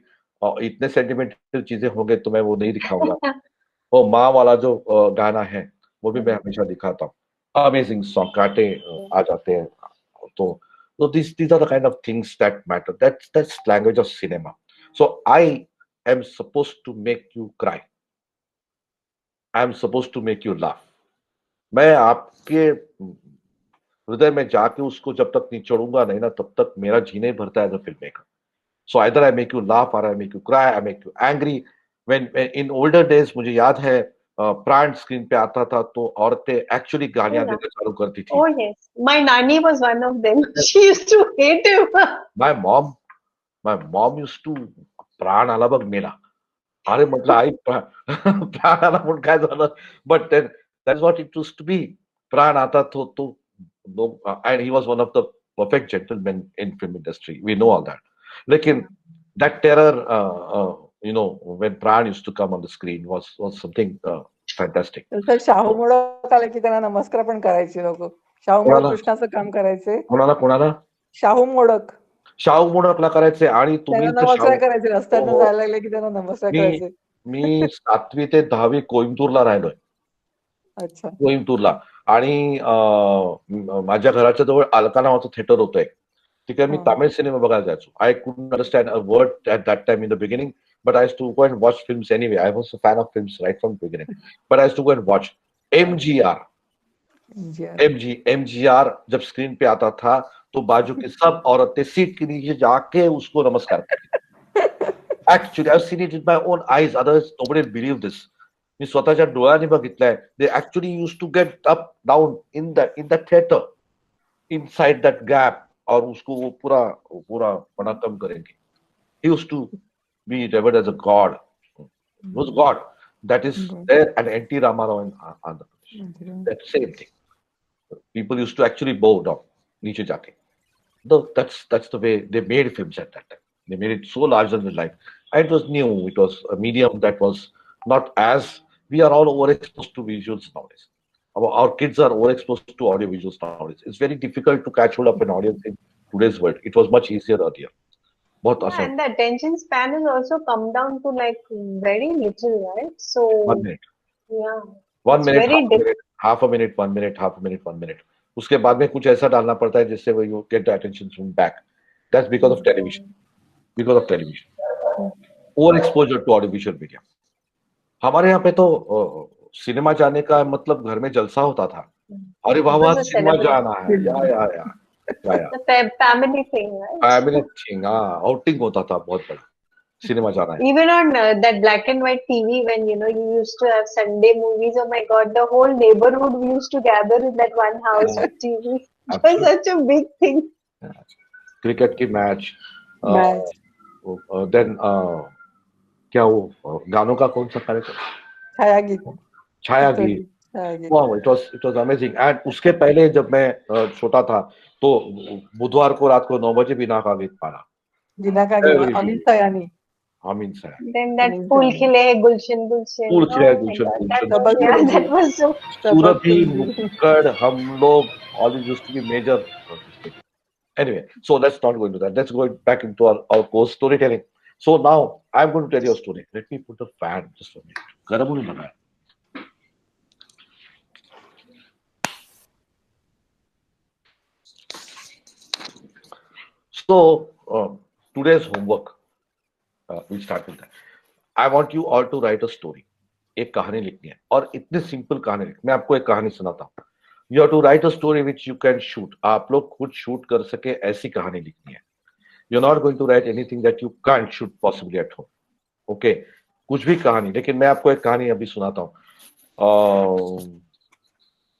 इतने sentimental चीजें होंगे तो मैं वो नहीं दिखाऊंगा। वो माँ वाला जो गाना है वो भी मैं हमेशा दिखाता हूँ। अमेजिंग सॉन्ग, कांटे आ जाते हैं। तो So these are the kind of things that matter. That's language of cinema. So I am supposed to make you cry. I am supposed to make you laugh. मैं आपके हृदय में जाके उसको जब तक नहीं चढ़ूंगा नहीं ना, तब तक मेरा जी नहीं भरता है as a film maker. So either I make you laugh or I make you cry, I make you angry. When in older days मुझे याद है प्राण स्क्रीन पे आता था तो औरतें एक्चुअली गालियां देना चालू करती थी. Oh yes, my nanny was one of them. She used to hate him. My mom used to प्राण आला बघ मेला. अरे म्हटलं आई प्राण आला म्हणून काय झालं? But then that's what it used to be. प्राण आता तो and he was one of the perfect gentlemen in film industry. We know all that. लेकिन that terror, when Pran used to come on the screen was something fantastic. तर शाहू मोडक आले की त्यांना नमस्कार पण करायचे लोक. शाहू मोडक कृष्णाचं काम करायचे. कोणाला? शाहू मोडकला करायचे आणि तुम्ही नमस्कार करायचे. रस्त्यानं जायला लागले की त्यांना नमस्कार करायचे. मी 7वी ते 10वी कोइंबतूरला राहिलोय. अच्छा. कोइंबतूरला आणि माझ्या घराच्या जवळ अलका नावाचं थिएटर होतं एक. ठीक आहे, मी तामिळ सिनेमा बघायला जायचो. I couldn't understand a word at that time in the beginning, but I used to go and watch films anyway. I was a fan of films right from the beginning. But I used to go and watch MGR. MGR जब screen पे आता था तो बाजू की सब औरतें seat के नीचे जाके उसको नमस्कार करती. Actually, I've seen it with my own eyes. Others, nobody believe this. मी स्वतःच्या डोळ्यांनी बघितलंय. They actually used to get up, down in that theater, inside that gap, और उसको वो पूरा प्रणाम करेंगे. He used to be revered as a god. He was God. That is there, and N.T. Ramarao in Andhra Pradesh. That same thing. People used to actually bow down, niche jaake. That's the way they made films at that time. They made it so larger than life. And it was new. It was a medium that was not as, we are all overexposed to visuals nowadays. Our kids are overexposed to audio visuals nowadays. It's very difficult to catch hold of an audience in today's world. It was much easier earlier. And the attention span has also come down to like very little, right? So 1 minute. Yeah. 1 minute, half a minute, 1 minute, half a minute, 1 minute. उसके बाद में कुछ ऐसा डालना पड़ता है जिससे वो you get the attention from back. That's because of television. Because of television. Overexposure to audiovisual media. हमारे यहाँ पे तो सिनेमा जाने का मतलब घर में जलसा होता था. अरे वाह सिनेमा जाना है. या. The family thing, right? Family thing, outing होता था बहुत बड़ा. Cinema जाना है. Even on that black and white TV, when you used to have Sunday movies. Oh my God, the whole neighborhood we used to gather in that one house with TV. It was such a big thing. Cricket की match. Then क्या वो गानों का कौन सा कार्यक्रम? Chhayageet. Wow, it was amazing. And उसके पहले जब मैं छोटा था तो बुधवार को रात को 9 बजे बिना का गीत पाना. अमीन सयानी. Then that फूल खिले है गुलशन. फूल खिले है गुलशन. That was so. सूरभि मुक्कड़ हम लोग always used to be major. Anyway, so let's not go into that. Let's go back into our course storytelling. So now I'm going to tell you a story. Let me put the fan just for a minute. गर्म होने लगा है. So today's homework, we'll start with that. I want you all to write a story. एक कहानी लिखनी है और इतनी सिंपल कहानी लिखनी. मैं आपको एक कहानी सुनाता हूँ. You have to write a story which you can shoot. आप लोग खुद शूट कर सके ऐसी कहानी लिखनी है. You're not going to write anything that you can't shoot possibly at home. Okay? कुछ भी कहानी. लेकिन मैं आपको एक कहानी अभी सुनाता हूँ.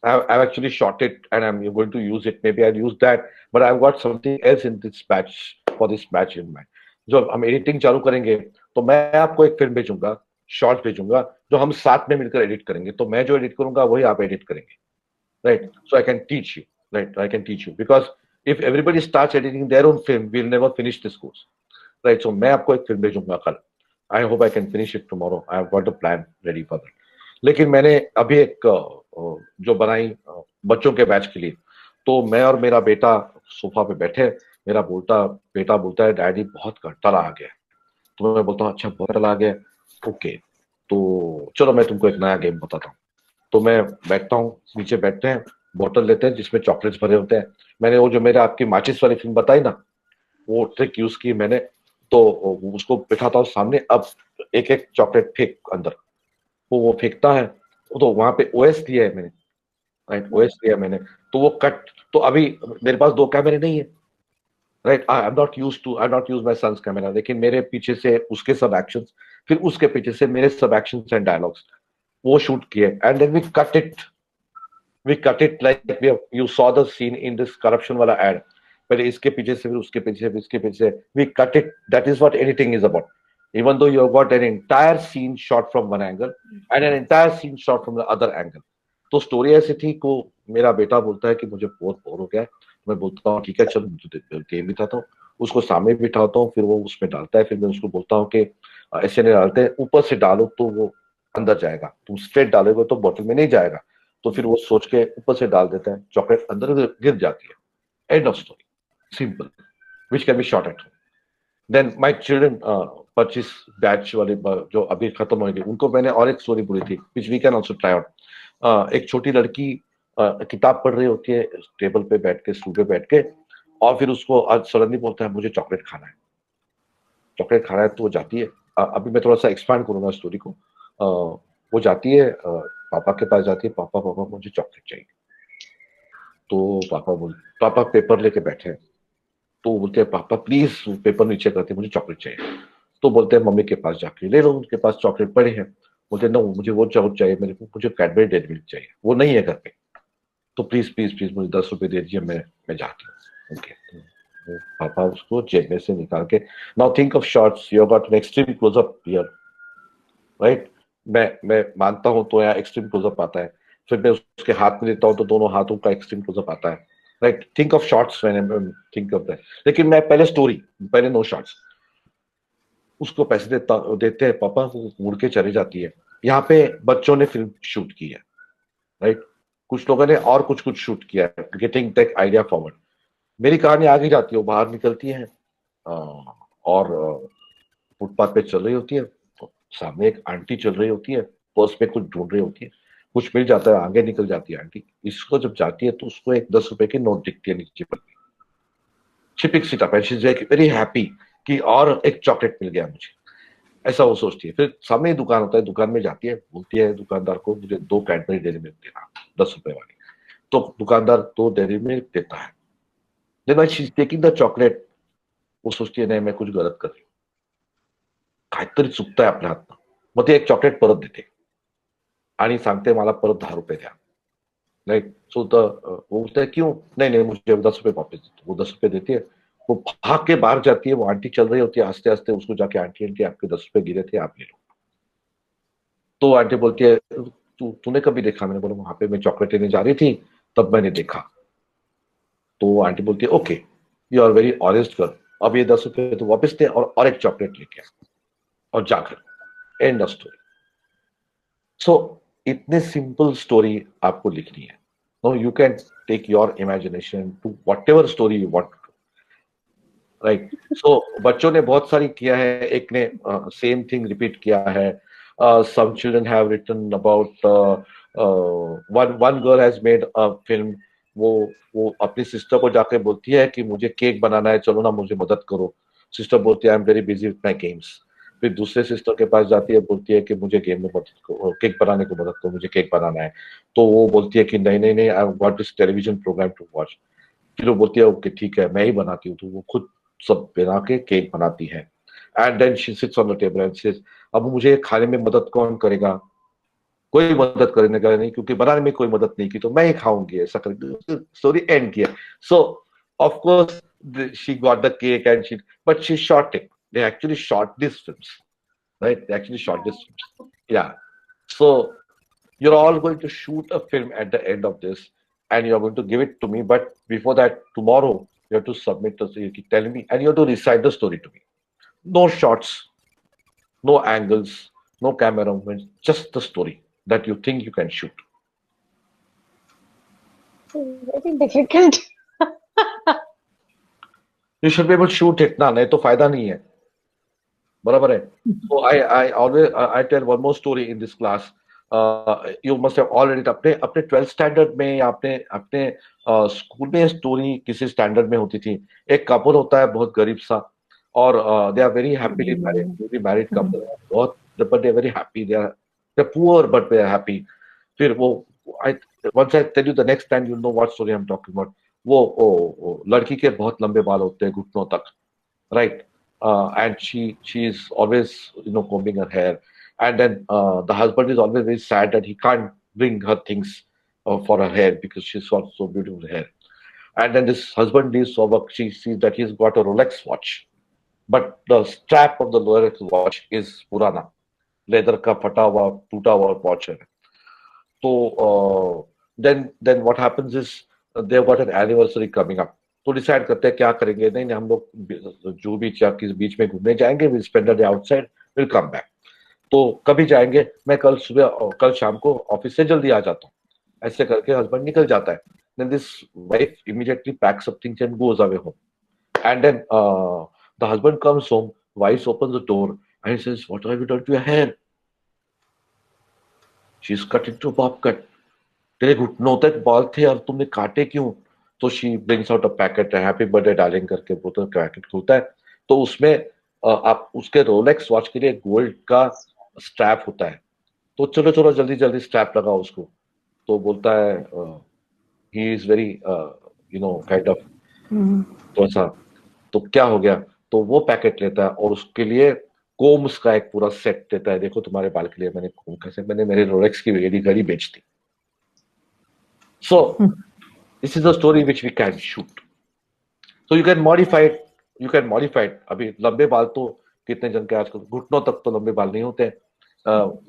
I've actually shot it and I'm going to use it. Maybe I'll use that, but I've got something else in this batch for this batch in mind. जब हम एडिटिंग चालू करेंगे तो मैं आपको एक फिल्म भेजूंगा, शॉर्ट भेजूंगा जो हम साथ में मिलकर एडिट करेंगे. तो मैं जो एडिट करूंगा वही आप एडिट करेंगे. Right? So I can teach you. Right? I can teach you because if everybody starts editing their own film, we'll never finish this course, right? So मैं आपको एक फिल्म भेजूंगा कल. I hope I can finish it tomorrow. I have got a plan ready for that. लेकिन मैंने अभी एक जो बनाई बच्चों के बैच के लिए, तो मैं और मेरा बेटा सोफा पे बैठे, मेरा बेटा बोलता है डैडी बहुत घंटा आ गया. तो मैं बोलता हूँ अच्छा बहुत घंटा आ गया, ओके, तो चलो मैं तुमको एक नया गेम बताता हूँ. तो मैं बैठता हूँ, नीचे बैठते हैं, बोतल लेते हैं जिसमें चॉकलेट्स भरे होते हैं. मैंने वो जो मेरे आपकी माचिस वाली फिल्म बताई ना, वो ट्रिक यूज की मैंने. तो उसको बिठाता हूँ सामने, अब एक एक चॉकलेट फेंक अंदर, वो फेंकता है. तो वहां पे ओएस दिया है मैंने, राइट, ओएस दिया मैंने. तो वो कट, तो अभी मेरे पास 2 कैमरे नहीं है, right. I am not use my son's camera, लेकिन मेरे पीछे से उसके सब एक्शंस, फिर उसके पीछे से मेरे सब एक्शंस एंड डायलॉग्स वो शूट किए. And then we cut it like you saw the scene in this corruption वाला एड. पहले इसके पीछे से, फिर उसके पीछे, फिर इसके पीछे, we cut it. That is what editing is about. Even though you have got an entire scene shot from one angle and an entire scene shot from the other angle. तो स्टोरी ऐसी थी को मेरा बेटा बोलता है कि मुझे बहुत बोर हो गया. मैं बोलता हूँ ठीक है चल गेम बिठाता हूँ, उसको सामने बिठाता हूँ, फिर वो उसमें डालता है. फिर मैं उसको बोलता हूँ कि ऐसे नहीं डालते, ऊपर से डालो तो वो अंदर जाएगा, तुम स्ट्रेट डालोगे तो बोतल में नहीं जाएगा. तो फिर वो सोच के ऊपर से डाल देता है, चॉकलेट अंदर गिर जाती है. End of story, simple, which can be shot at home. Then my children 25 batch वाले जो अभी खत्म हो गए, उनको मैंने और एक स्टोरी बोली थी which we can also try out. एक छोटी लड़की किताब पढ़ रही होती है टेबल पे बैठ के, स्टूल पे बैठ के, और फिर उसको आज सडनली बोलता है मुझे चॉकलेट खाना है, चॉकलेट खाना है. तो वो जाती है, अभी मैं थोड़ा सा एक्सपांड करूंगा स्टोरी को. वो जाती है पापा के पास, जाती है, पापा पापा मुझे चॉकलेट चाहिए. तो पापा पेपर लेके बैठे हैं. तो बोलते हैं पापा प्लीज पेपर नीचे करते, मुझे चॉकलेट चाहिए. तो बोलते हैं मम्मी के पास जाके ले लो, उनके पास चॉकलेट पड़े हैं. बोलते नो मुझे वो चॉकलेट चाहिए, मुझे कैडबरी डेयरी मिल्क चाहिए, वो नहीं है घर पे. तो प्लीज प्लीज प्लीज मुझे 10 रुपए दे दीजिए, मैं जाती हूँ. ओके, पापा उसको जेब में से निकाल के, now think of shots, you got an extreme close up here, right. मैं मानता हूँ तो यहाँ एक्सट्रीम क्लोजअप आता है. फिर मैं उसके हाथ में देता हूँ तो दोनों हाथों का एक्सट्रीम क्लोजअप आता है, right. Think of shots when I think of that. लेकिन मैं पहले स्टोरी, पहले नो शॉट्स. उसको पैसे देते हैं पापा, वो मुड़ के चली जाती है. यहाँ पे बच्चों ने फिल्म शूट की है, राइट. कुछ लोगों ने और कुछ शूट किया है, गेटिंग टेक आइडिया फॉरवर्ड. मेरी कहानी आगे जाती है, वो बाहर निकलती है और फुटपाथ पे चल रही होती है. तो सामने एक आंटी चल रही होती है, पर्स में कुछ ढूंढ रही होती है, कुछ मिल जाता है, आगे निकल जाती है आंटी. इसको जब जाती है तो उसको एक 10 रुपए की नोट दिखती है नीचे पर. She picks it up and she is very happy कि और एक चॉकलेट मिल गया मुझे, ऐसा वो सोचती है. फिर सामने ही दुकान होता है, दुकान में जाती है, बोलती है दुकानदार को मुझे 2 कैडबरी डेयरी मिल्क देना 10 रुपए वाली. तो दुकानदार 2 डेयरी मिल्क देता है. Then why she is taking the chocolate, वो सोचती है नहीं मैं कुछ गलत कर रही हूँ, काहीतरी चुकतं आहे आपल्या हातनं. मग ते एक चॉकलेट परत देते आणि सांगते मला परत 10 रुपये द्या, राइट. सो वो बोलता है क्यों, नहीं मुझे 10 रुपये वापस दे. वो 10 रुपये देती है, वो भाग के बाहर जाती है. वो आंटी चल रही होती है, हंसते हंसते उसको जाके आंटी आपके 10 रुपये गिरे थे, आप ले लो. तो आंटी बोलती है तूने कभी देखा. मैंने बोला वहां पे मैं चॉकलेट लेने जा रही थी तब मैंने देखा. तो आंटी बोलती है okay you are very honest girl, अब ये 10 रुपये तो वापस दे और एक चॉकलेट लेके आ और जाकर. And of story. सो इतने सिंपल स्टोरी आपको लिखनी है. No you can take your imagination to whatever story you want, right. So बच्चों ने बहुत सारी किया है, एक ने सेम थिंग रिपीट किया है. Some children have written about one girl has made a film. वो अपनी सिस्टर को जाके बोलती है कि मुझे केक बनाना है, चलो ना मुझे मदद करो. सिस्टर बोलती है I am very busy with my games. फिर दूसरे सिस्टर के पास जाती है, बोलती है कि मुझे गेम में मदद करो, केक बनाने को मदद करो, मुझे केक बनाना है. तो वो बोलती है कि नहीं I got this television programme to watch. फिर वो बोलती है ओके ठीक है मैं ही बनाती हूँ. तो वो खुद सब बना के केक बनाती है. And then she sits on the table and says अब मुझे खाने में मदद कौन करेगा, कोई मदद करने का नहीं, क्योंकि बनाने में कोई मदद नहीं की तो मैं ही खाऊंगी. ऐसा करके स्टोरी एंड किया. सो of course she got the cake and she but she shot it. They actually shot these films, right? They actually shot these films. Yeah. So you're all going to shoot a film at the end of this, and you're going to give it to me. But before that, tomorrow You have to submit the, tell me, and you have to recite the story to me. No shots, no angles, no camera movements, just the story that you think you can shoot. Very difficult. You should be able to shoot it, ना नहीं तो फायदा नहीं है, बराबर है. So I always I tell one more story in this class. You must have already अपने 12th standard में या अपने स्कूल में स्टोरी किसी स्टैंडर्ड में होती थी. एक कपल होता है बहुत गरीब सा और they are very happily married couple. बहुत but they are very happy. They're poor but they are happy. फिर वो once I tell you the next time you'll know what story I'm talking about. वो लड़की के बहुत लंबे बाल होते हैं घुटनों तक, right? And she is always combing her hair, and then the husband is always very sad that he can't bring her things for her hair because she's got so beautiful hair. And then this husband leaves for work. She sees that he's got a Rolex watch, but the strap of the Rolex watch is purana, leather का फटा हुआ टूटा हुआ watch है. So then what happens is they've got an anniversary coming up. तो decide करते हैं क्या करेंगे. नहीं हम लोग जो बीच या किस बीच में घूमने जाएंगे, will spend the day outside, will come back. तो कभी जाएंगे, मैं कल शाम को ऑफिस से जल्दी आ जाता हूँ. ऐसे करके हस्बैंड निकल जाता है. Then this wife immediately packs up things and goes away home. And then the husband comes home, wife opens the door and he says, "What have you done to your hair?" She's cut into a bob cut. तेरे घुटनों तक बाल थे और तुमने काटे क्यों? तो she brings out a packet, happy birthday darling करके वो तो पैकेट खुलता है. तो उसमें आप उसके रोलेक्स वॉच के लिए गोल्ड का स्ट्रैप होता है. तो चलो जल्दी स्ट्रैप लगाओ उसको. तो बोलता है he is very kind of तो ऐसा. तो क्या हो गया? तो वो पैकेट लेता है और उसके लिए कोम्स का एक पूरा सेट देता है. देखो तुम्हारे बाल के लिए मैंने कोम कैसे, मैंने मेरे रोलेक्स की घड़ी बेच दी. So this is a story which we can shoot. So you can modify it. अभी लंबे बाल तो कितने जन के आजकल घुटनों तक तो लंबे बाल नहीं होते हैं.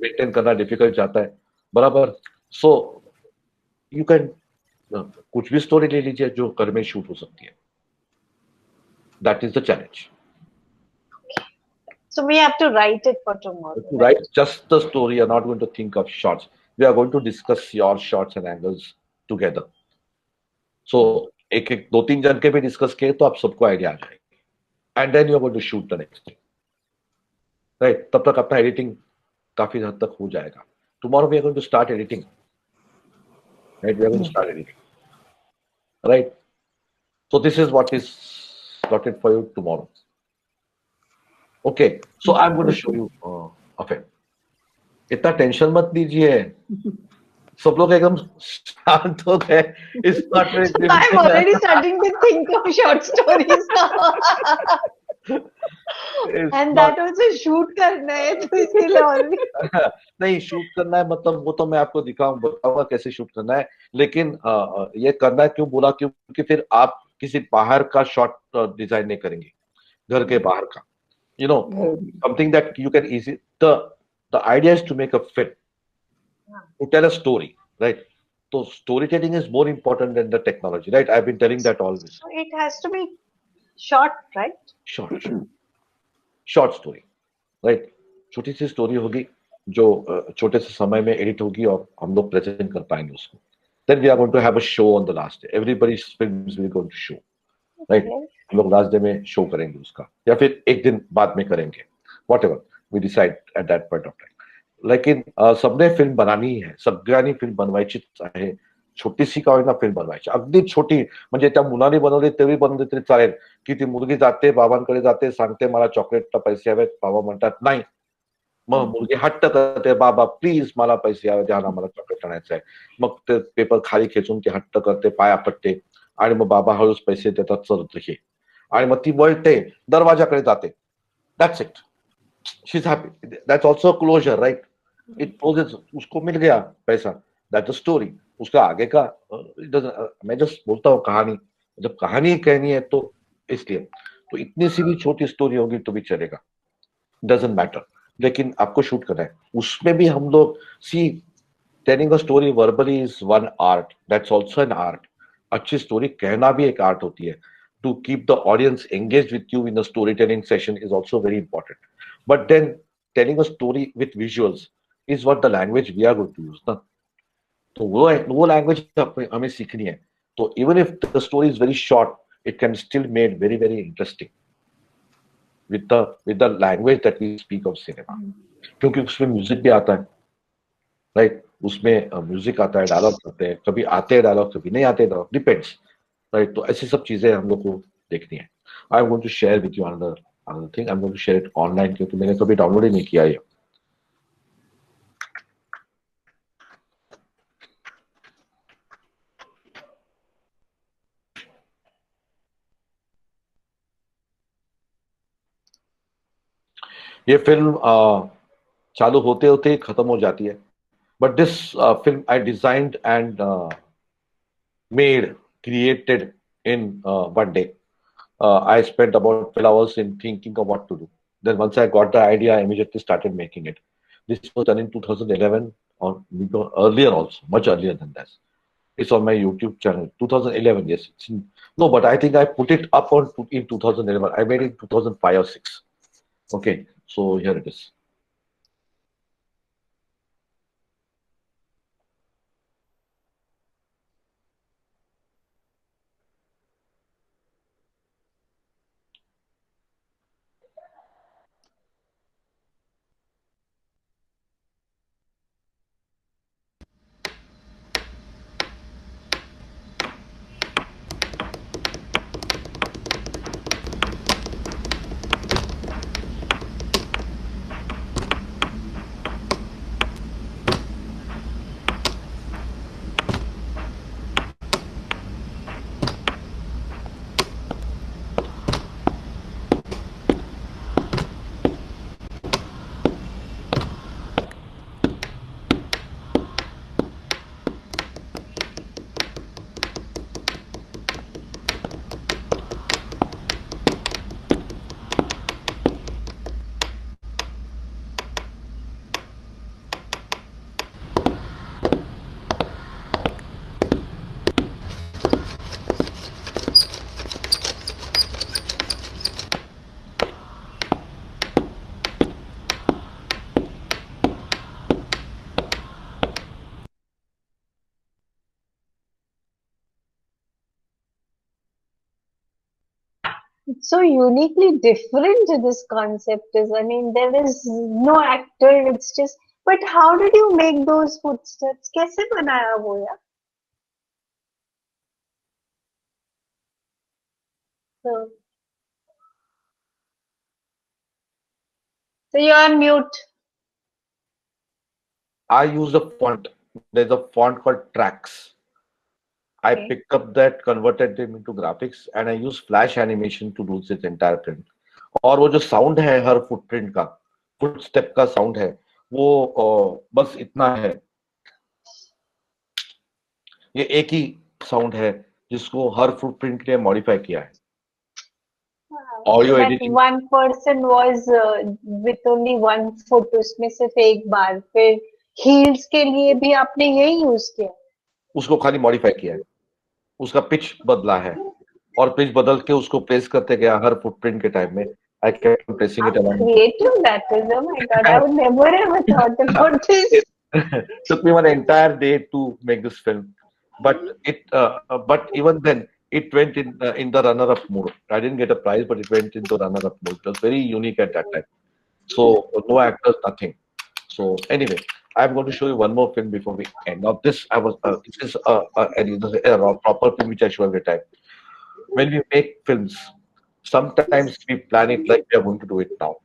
मेंटेन करना डिफिकल्ट जाता है, बराबर. So you can कुछ भी स्टोरी ले लीजिए जो घर में शूट हो सकती है. That is the challenge. So we have to write it for tomorrow. To write just the story. You're not going to think of shots. We are going to discuss your shots and angles together. So एक 2-3 जन के भी discuss किए तो आप सबको idea आ जाएगी. And then you are going to shoot the next thing. Right? तब तक अपना एडिटिंग काफी हद तक हो जाएगा. Tomorrow we are going to start editing. Right? We are going to start editing. Right? So this is what is slotted for you tomorrow. Okay. So I'm going to show you a film. इतना tension मत लीजिए. सब लोग एकदम शांत हो गए. It's not very difficult. I'm already starting to think of short stories now. And that also shoot करना है तो इसके लिए और भी नहीं शूट करना है मतलब वो तो मैं आपको बताऊंगा कैसे शूट करना है. लेकिन ये करना है क्यों बोला, क्योंकि फिर आप किसी बाहर का शॉट डिजाइन नहीं करेंगे, घर के बाहर का. Something that you can easily. The idea is to make a film, to tell a story, right? So storytelling is more important than the technology, right? I've been telling that always. So it has to be short, right? Short story, right? छोटी सी story होगी जो छोटे से समय में edit होगी और हम लोग प्रेजेंट कर पाएंगे उसको. Then we are going to have a show on the last day. Everybody's films will going to show, right? हम लोग लास्ट डे में शो करेंगे उसका या फिर एक दिन बाद में करेंगे. Whatever we decide at that point of time. लेकिन सबने फिल्म बनानी है, सगळ्यांनी फिल्म बनवायची आहे. छोटीशी का होईना फिल्म बनवायची, अगदी छोटी. म्हणजे त्या मुलाने बनवली तेवढी बनवली तरी चालेल. की ती मुलगी जाते बाबांकडे जाते, सांगते मला चॉकलेटला पैसे हवेत. बाबा म्हणतात नाही. मग मुलगी हट्ट करते, बाबा प्लीज मला पैसे हवे, द्या ना मला चॉकलेट आणायचं आहे. मग ते पेपर खाली खेचून ती हट्ट करते, पाया पडते आणि मग बाबा हळूच पैसे देतात, चलत हे. आणि मग ती वळते, दरवाजाकडे जाते. That's it. She's happy. That's also a closure, right? It poses, उसको मिल गया पैसा. That's a story. उसका आगे का मैं जस्ट बोलता हूँ कहानी. जब कहानी कहनी है तो इसलिए तो इतनी सी भी छोटी स्टोरी होगी तो भी चलेगा. Doesn't matter. लेकिन आपको शूट करना है. उसमें भी हम लोग telling a story verbally is one art. That's also an art. अच्छी स्टोरी कहना भी एक आर्ट होती है. to keep the audience engaged with you in a storytelling session is also very important. But then telling a story with visuals is what the language we are going to use. Na? तो वो language हमें सीखनी है. So even if the story is very short, it can still made very very interesting with the language that we speak of cinema. क्योंकि उसमें music भी आता है, राइट? उसमें म्यूजिक आता है, डायलॉग आते हैं, कभी आते हैं डायलॉग, कभी नहीं आते डायलॉग, डिपेंड्स, राइट? तो ऐसी सब चीजें हम लोग को देखनी है. I am going to share with you another thing. I am going to share it online, क्योंकि मैंने कभी डाउनलोड ही नहीं किया है. ये फिल्म चालू होते होते खत्म हो जाती है. But this film I designed and made, created in one day. I spent about 12 hours in thinking of what to do. Then once I got the idea, I immediately started making it. This was done in 2011 or earlier also, much earlier than that. It's on my YouTube channel. 2011, yes. No, but I think I put it up in 2011. I made it in 2005 or 6. Okay, so here it is. It's so uniquely different, this concept is. I mean, there is no actor, it's just, but how did you make those footsteps? कैसे बनाया वो यार? So you're on mute. I use a font. There's a font called Trax. I picked up that, converted them into graphics, and I use Flash animation to do this entire print. और वो जो sound है हर footprint का, footstep का sound है, वो बस इतना है. ये एक ही साउंड है जिसको हर फुटप्रिंट के लिए मॉडिफाई किया है. Audio editing. One person was with only one foot, उसमें सिर्फ एक बार. फिर हील्स के लिए भी आपने यही यूज किया? उसको खाली मॉडिफाई किया है, उसका पिच बदला है, और पिच बदल के उसको प्रेस करते गया हर फुटप्रिंट के टाइम में. I kept pressing it around. Creative that is. Oh my god, I would never ever thought about this. Took me one entire day to make this film, but even then it went in the runner-up mode. I didn't get a prize, but it went into runner-up mode. It was very unique at that time. So no actors, nothing. So anyway, I'm going to show you one more film before we end. Now this this is a proper film which I show every time. When we make films, sometimes we plan it like we are going to do it now,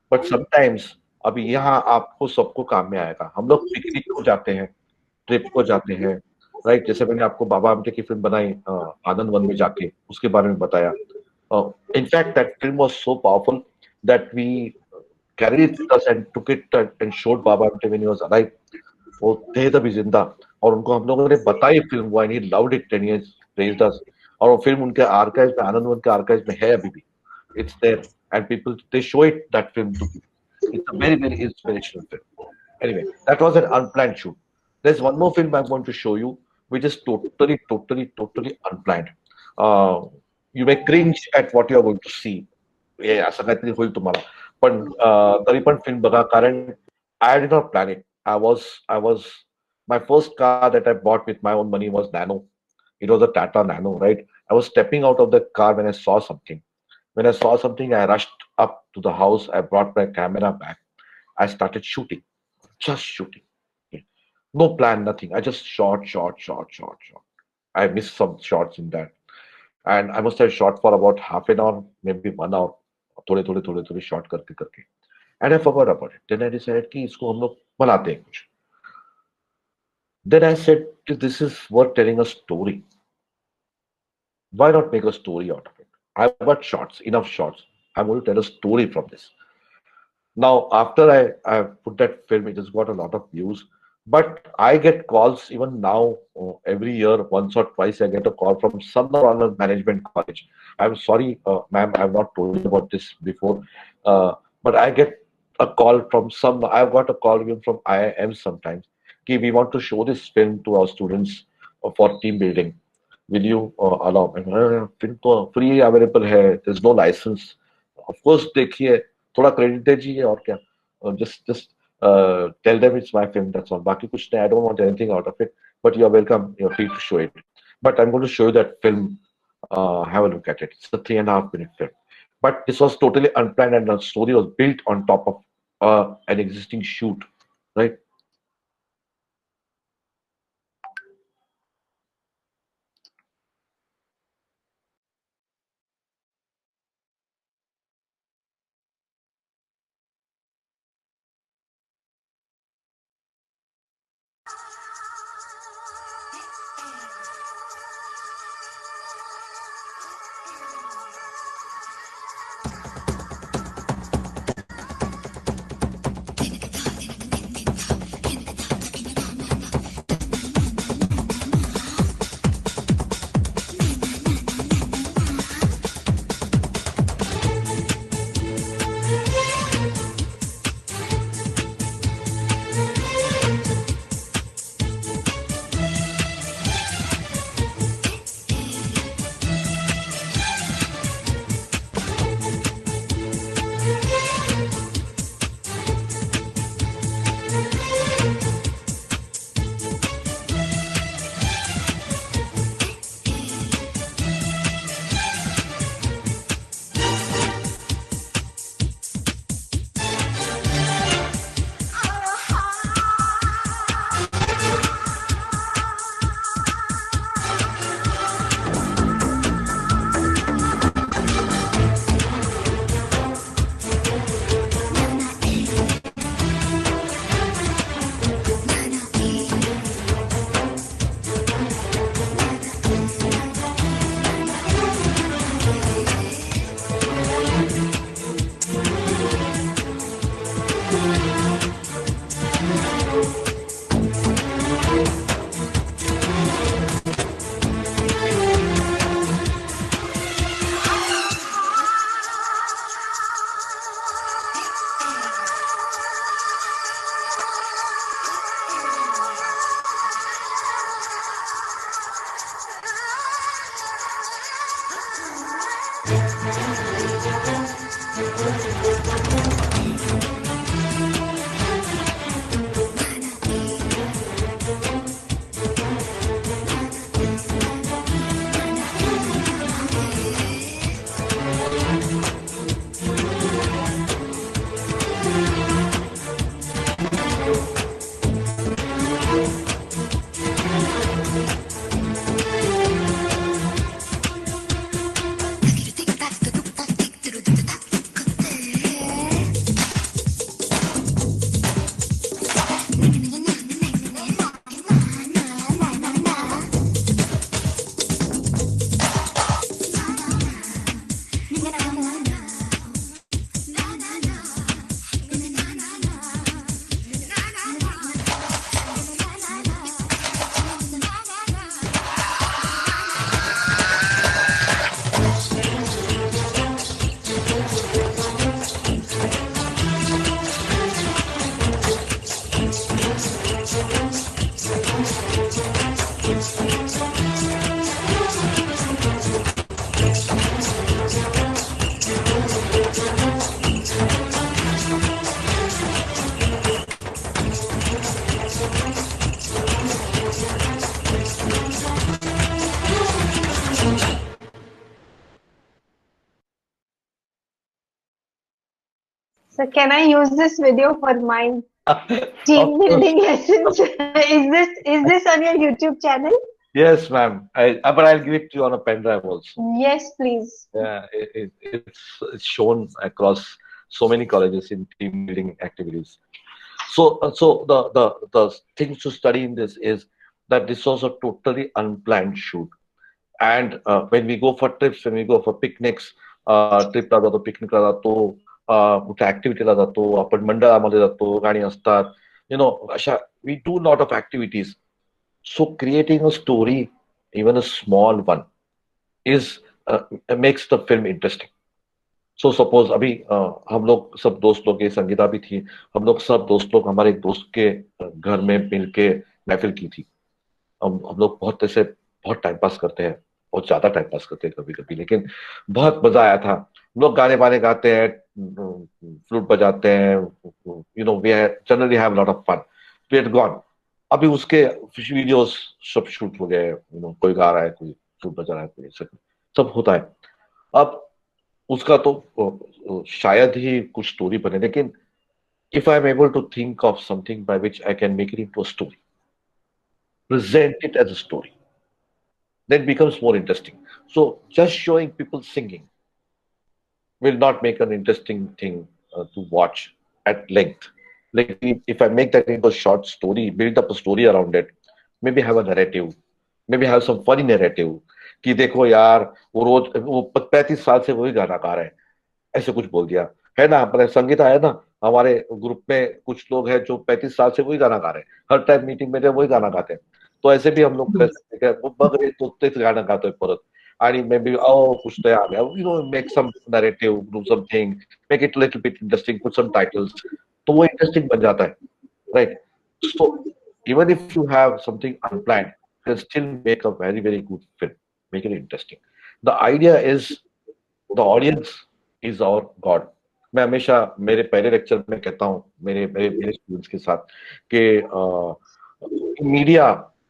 but sometimes अभी यहाँ आपको सबको काम में आएगा. हम लोग picnic को जाते हैं, ट्रिप को जाते हैं, राइट? जैसे मैंने आपको बाबा आमटे की फिल्म बनाई आनंद वन में जाके, उसके बारे में बताया. In fact that film was so powerful that we carried it with us and took it and showed Baba Amte when he was alive. वो थे तभी जिंदा, और उनको हम लोगों ने बताई फिल्म वो, and he loved it, and he has praised us. और वो फिल्म उनके आर्काइव में, आनंद वन के आर्काइव में है अभी भी. It's there and people they show it, that film to people. It's a very very inspirational film. Anyway, that was an unplanned shoot. There's one more film I'm going to show you which is totally unplanned. you may cringe at what you are going to see. हे असं काहीतरी होईल तुम्हाला, पण तरी पण film बघा, कारण I did not plan it. I was my first car that I bought with my own money was Nano. It was a Tata Nano, right? I was stepping out of the car when I saw something. When I saw something, I rushed up to the house. I brought my camera back. I started shooting, just shooting. No plan, nothing. I just shot. I missed some shots in that. And I must have shot for about half an hour, maybe 1 hour. थोड़े shot करके. And I forgot about it. Then I decided कि इसको हम लोग बनाते हैं कुछ. Then I said, this is worth telling a story. Why not make a story out of it? I've got shots, enough shots. I'm going to tell a story from this. Now, after I put that film, it has got a lot of views. But I get calls even now, every year, once or twice, I get a call from Sundar Honor Management College. I'm sorry, ma'am, I've not told you about this before. But I get a call from I've got a call even from IIM sometimes. Okay, we want to show this film to our students for team building. Will you allow? Film तो free available है. There's no license. Of course, देखिए, थोड़ा credit दीजिए और क्या? Just tell them it's my film. That's all. बाकी कुछ नहीं. I don't want anything out of it. But you are welcome. You're free to show it. But I'm going to show you that film. Have a look at it. It's a 3.5 minute film. But this was totally unplanned, and the story was built on top of an existing shoot, right? So can I use this video for my team building lessons? Is this on your YouTube channel? Yes, ma'am. But I'll give it to you on a pen drive also. Yes, please. Yeah, it's shown across so many colleges in team building activities. So the things to study in this is that this was a totally unplanned shoot. And when we go for trips, when we go for picnics, trip ला जातो, पिकनिकला जातो, कुठल्या ऍक्टिव्हिटीला जातो, आपण मंडळामध्ये जातो, गाणी असतात, अशा we do lot of activities. So creating a story, even a small one, is makes the film interesting. So suppose अभी हम लोग सब दोस्त लोग, ये संगीता भी थी, हम लोग सब दोस्त लोग हमारे एक दोस्त के घर में मिलके महफिल की थी. हम लोग बहुत टाइम पास करते हैं, बहुत ज्यादा टाइम पास करते हैं कभी कभी, लेकिन बहुत मजा आया था. हम लोग गाने बाने गाते हैं, फ्लूट बजाते हैं, we generally have lot of fun. We had gone. अभी उसके वीडियोस सब शूट हो गए, कोई गा रहा है, कोई फ्लूट बजा रहा है, कोई सब होता है. अब उसका तो शायद ही कुछ स्टोरी बने, लेकिन if I am able to think of something by which I can make it into a story, present it as a story, then it becomes more interesting. So just showing people singing will not make an interesting thing to watch at length. Like if I make that into a short story, build up a story around it, maybe have a narrative, maybe have some funny narrative, कि देखो यार वो 35 साल से वही गाना गा रहे हैं, ऐसे कुछ बोल दिया है ना. अपने संगीता है ना, हमारे ग्रुप में कुछ लोग हैं जो 35 साल से वही गाना गा रहे हैं, हर टाइम मीटिंग में वही गाना गाते हैं. तो ऐसे भी हम लोग कर सकते हैं, वो बग रहे तो तेच गाना गाते हैं परत, आणि मे बी कुछ तो आ गया, make some narrative, do something, make it little bit interesting, put some titles, तो वो इंटरेस्टिंग बन जाता है, right. So even if you have something unplanned, you can still make a very very good film, make it interesting. The idea is the audience is our God. मैं हमेशा मेरे पहले lecture में कहता हूँ मेरे स्टूडेंट्स के साथ कि media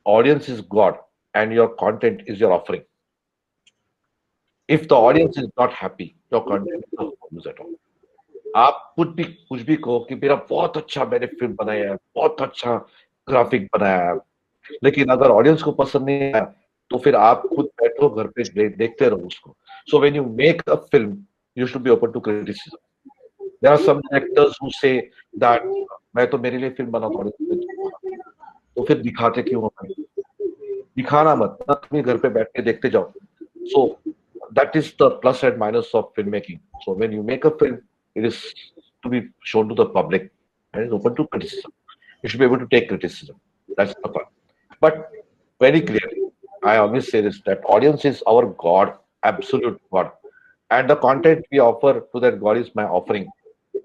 audience is God and your content is your offering. If the audience is not happy, your content is not use at all. आप कुछ भी कहो कि मेरा बहुत अच्छा मैंने फिल्म बनाया है, बहुत अच्छा ग्राफिक बनाया है, लेकिन अगर ऑडियंस को पसंद नहीं आया तो फिर आप खुद बैठो घर पे देखते रहो उसको. So when you make a film, you should be open to criticism. There are some actors who say that मैं तो मेरे लिए फिल्म बनाता हूँ, तो फिर दिखाते क्यों हो? दिखाना मत, तुम घर पे बैठ के देखते जाओ. So that is the plus and minus of filmmaking. So when you make a film, it is to be shown to the public and is open to criticism. You should be able to take criticism. That's the point. But very clearly, I always say this, that audience is our God, absolute God. And the content we offer to that God is my offering.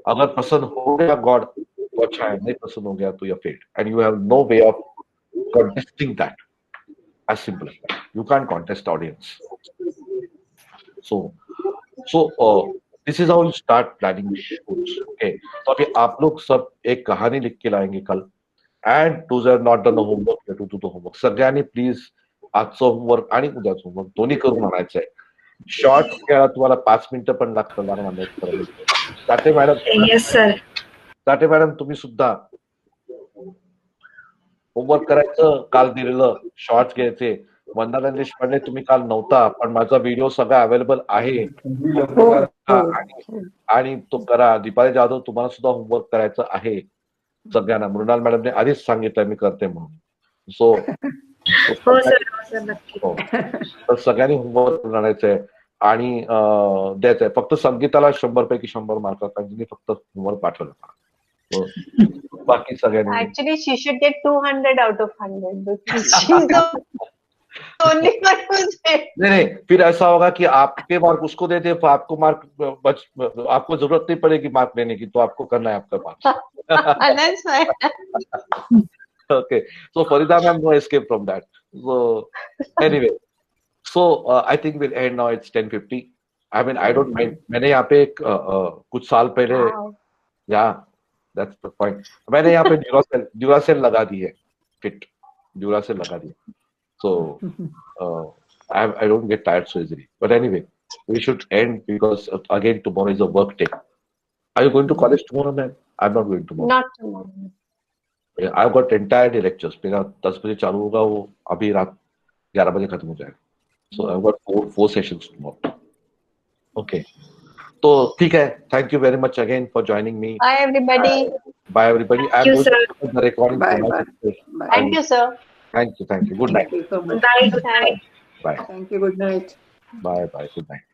अगर पसंद हो गया God तो अच्छा है, नहीं पसंद हो गया तो you failed. And you have no way of contesting that. As simple as that. You can't contest audience. So this is how you start planning shoots. Okay. तो अभी आप लोग सब एक कहानी लिख के लाएंगे कल. And those are not done the homework, you have to do the homework. सगळ्यांनी प्लीज आजचं होमवर्क आणि उद्याचं होमवर्क दोन्ही करून आणायचं आहे. शॉर्ट घ्यायला तुम्हाला 5 मिनिटं पण लागतात. Sathe madam, yes sir. Sathe madam तुम्ही सुद्धा होमवर्क करायचं, काल दिलेलं शॉर्ट्स घ्यायचे. वंदना देशपांडे तुम्ही काल नव्हता, पण माझा व्हिडिओ सगळा अवेलेबल आहे आणि तो करा. दीपाली जाधव तुम्हाला सुद्धा होमवर्क करायचं आहे सगळ्यांना. मृणाल मॅडमने आधीच सांगितलं मी करते म्हणून. सो तर सगळ्यांनी होमवर्क आणायचंय आणि द्यायचंय. फक्त संगीताला 100 पैकी 100 मार्क, कारण फक्त होमवर्क पाठवलं. बाकी सगळ्यांनी Actually, she should get 200 out of 100 because she's the only one who's it. नहीं, फिर ऐसा होगा कि आपके मार्क उसको दे दे, आपको मार्क आपको जरूरत नहीं पड़ेगी मार्क लेने की, तो आपको करना है आपका mark. That's fine. Okay, so Farida ma'am, no escape from that. So anyway, so I think we'll end now. It's 10:50. I mean, I don't mind. मैंने यहाँ पे कुछ साल पहले, yeah, that's the point. मैंने यहाँ पे ड्यूरासेल लगा दी है, फिट ड्यूरासेल लगा दी. So I don't get tired so easily. But anyway, we should end because again tomorrow is a work day. Are you going to college tomorrow, man? I'm not going tomorrow. Not tomorrow. I've got entire day lectures. मेरा 10 बजे चालू होगा, वो अभी रात 11 बजे खत्म हो जाएगा. So I've got four sessions tomorrow. Okay. So ठीक है. Thank you very much again for joining me. Bye everybody. Bye everybody. Thank you, sir. The recording. Bye. Thank you, sir. Thank you. Good night. Thank you so much. Bye. Bye. Thank you. Good night. Bye. Good night.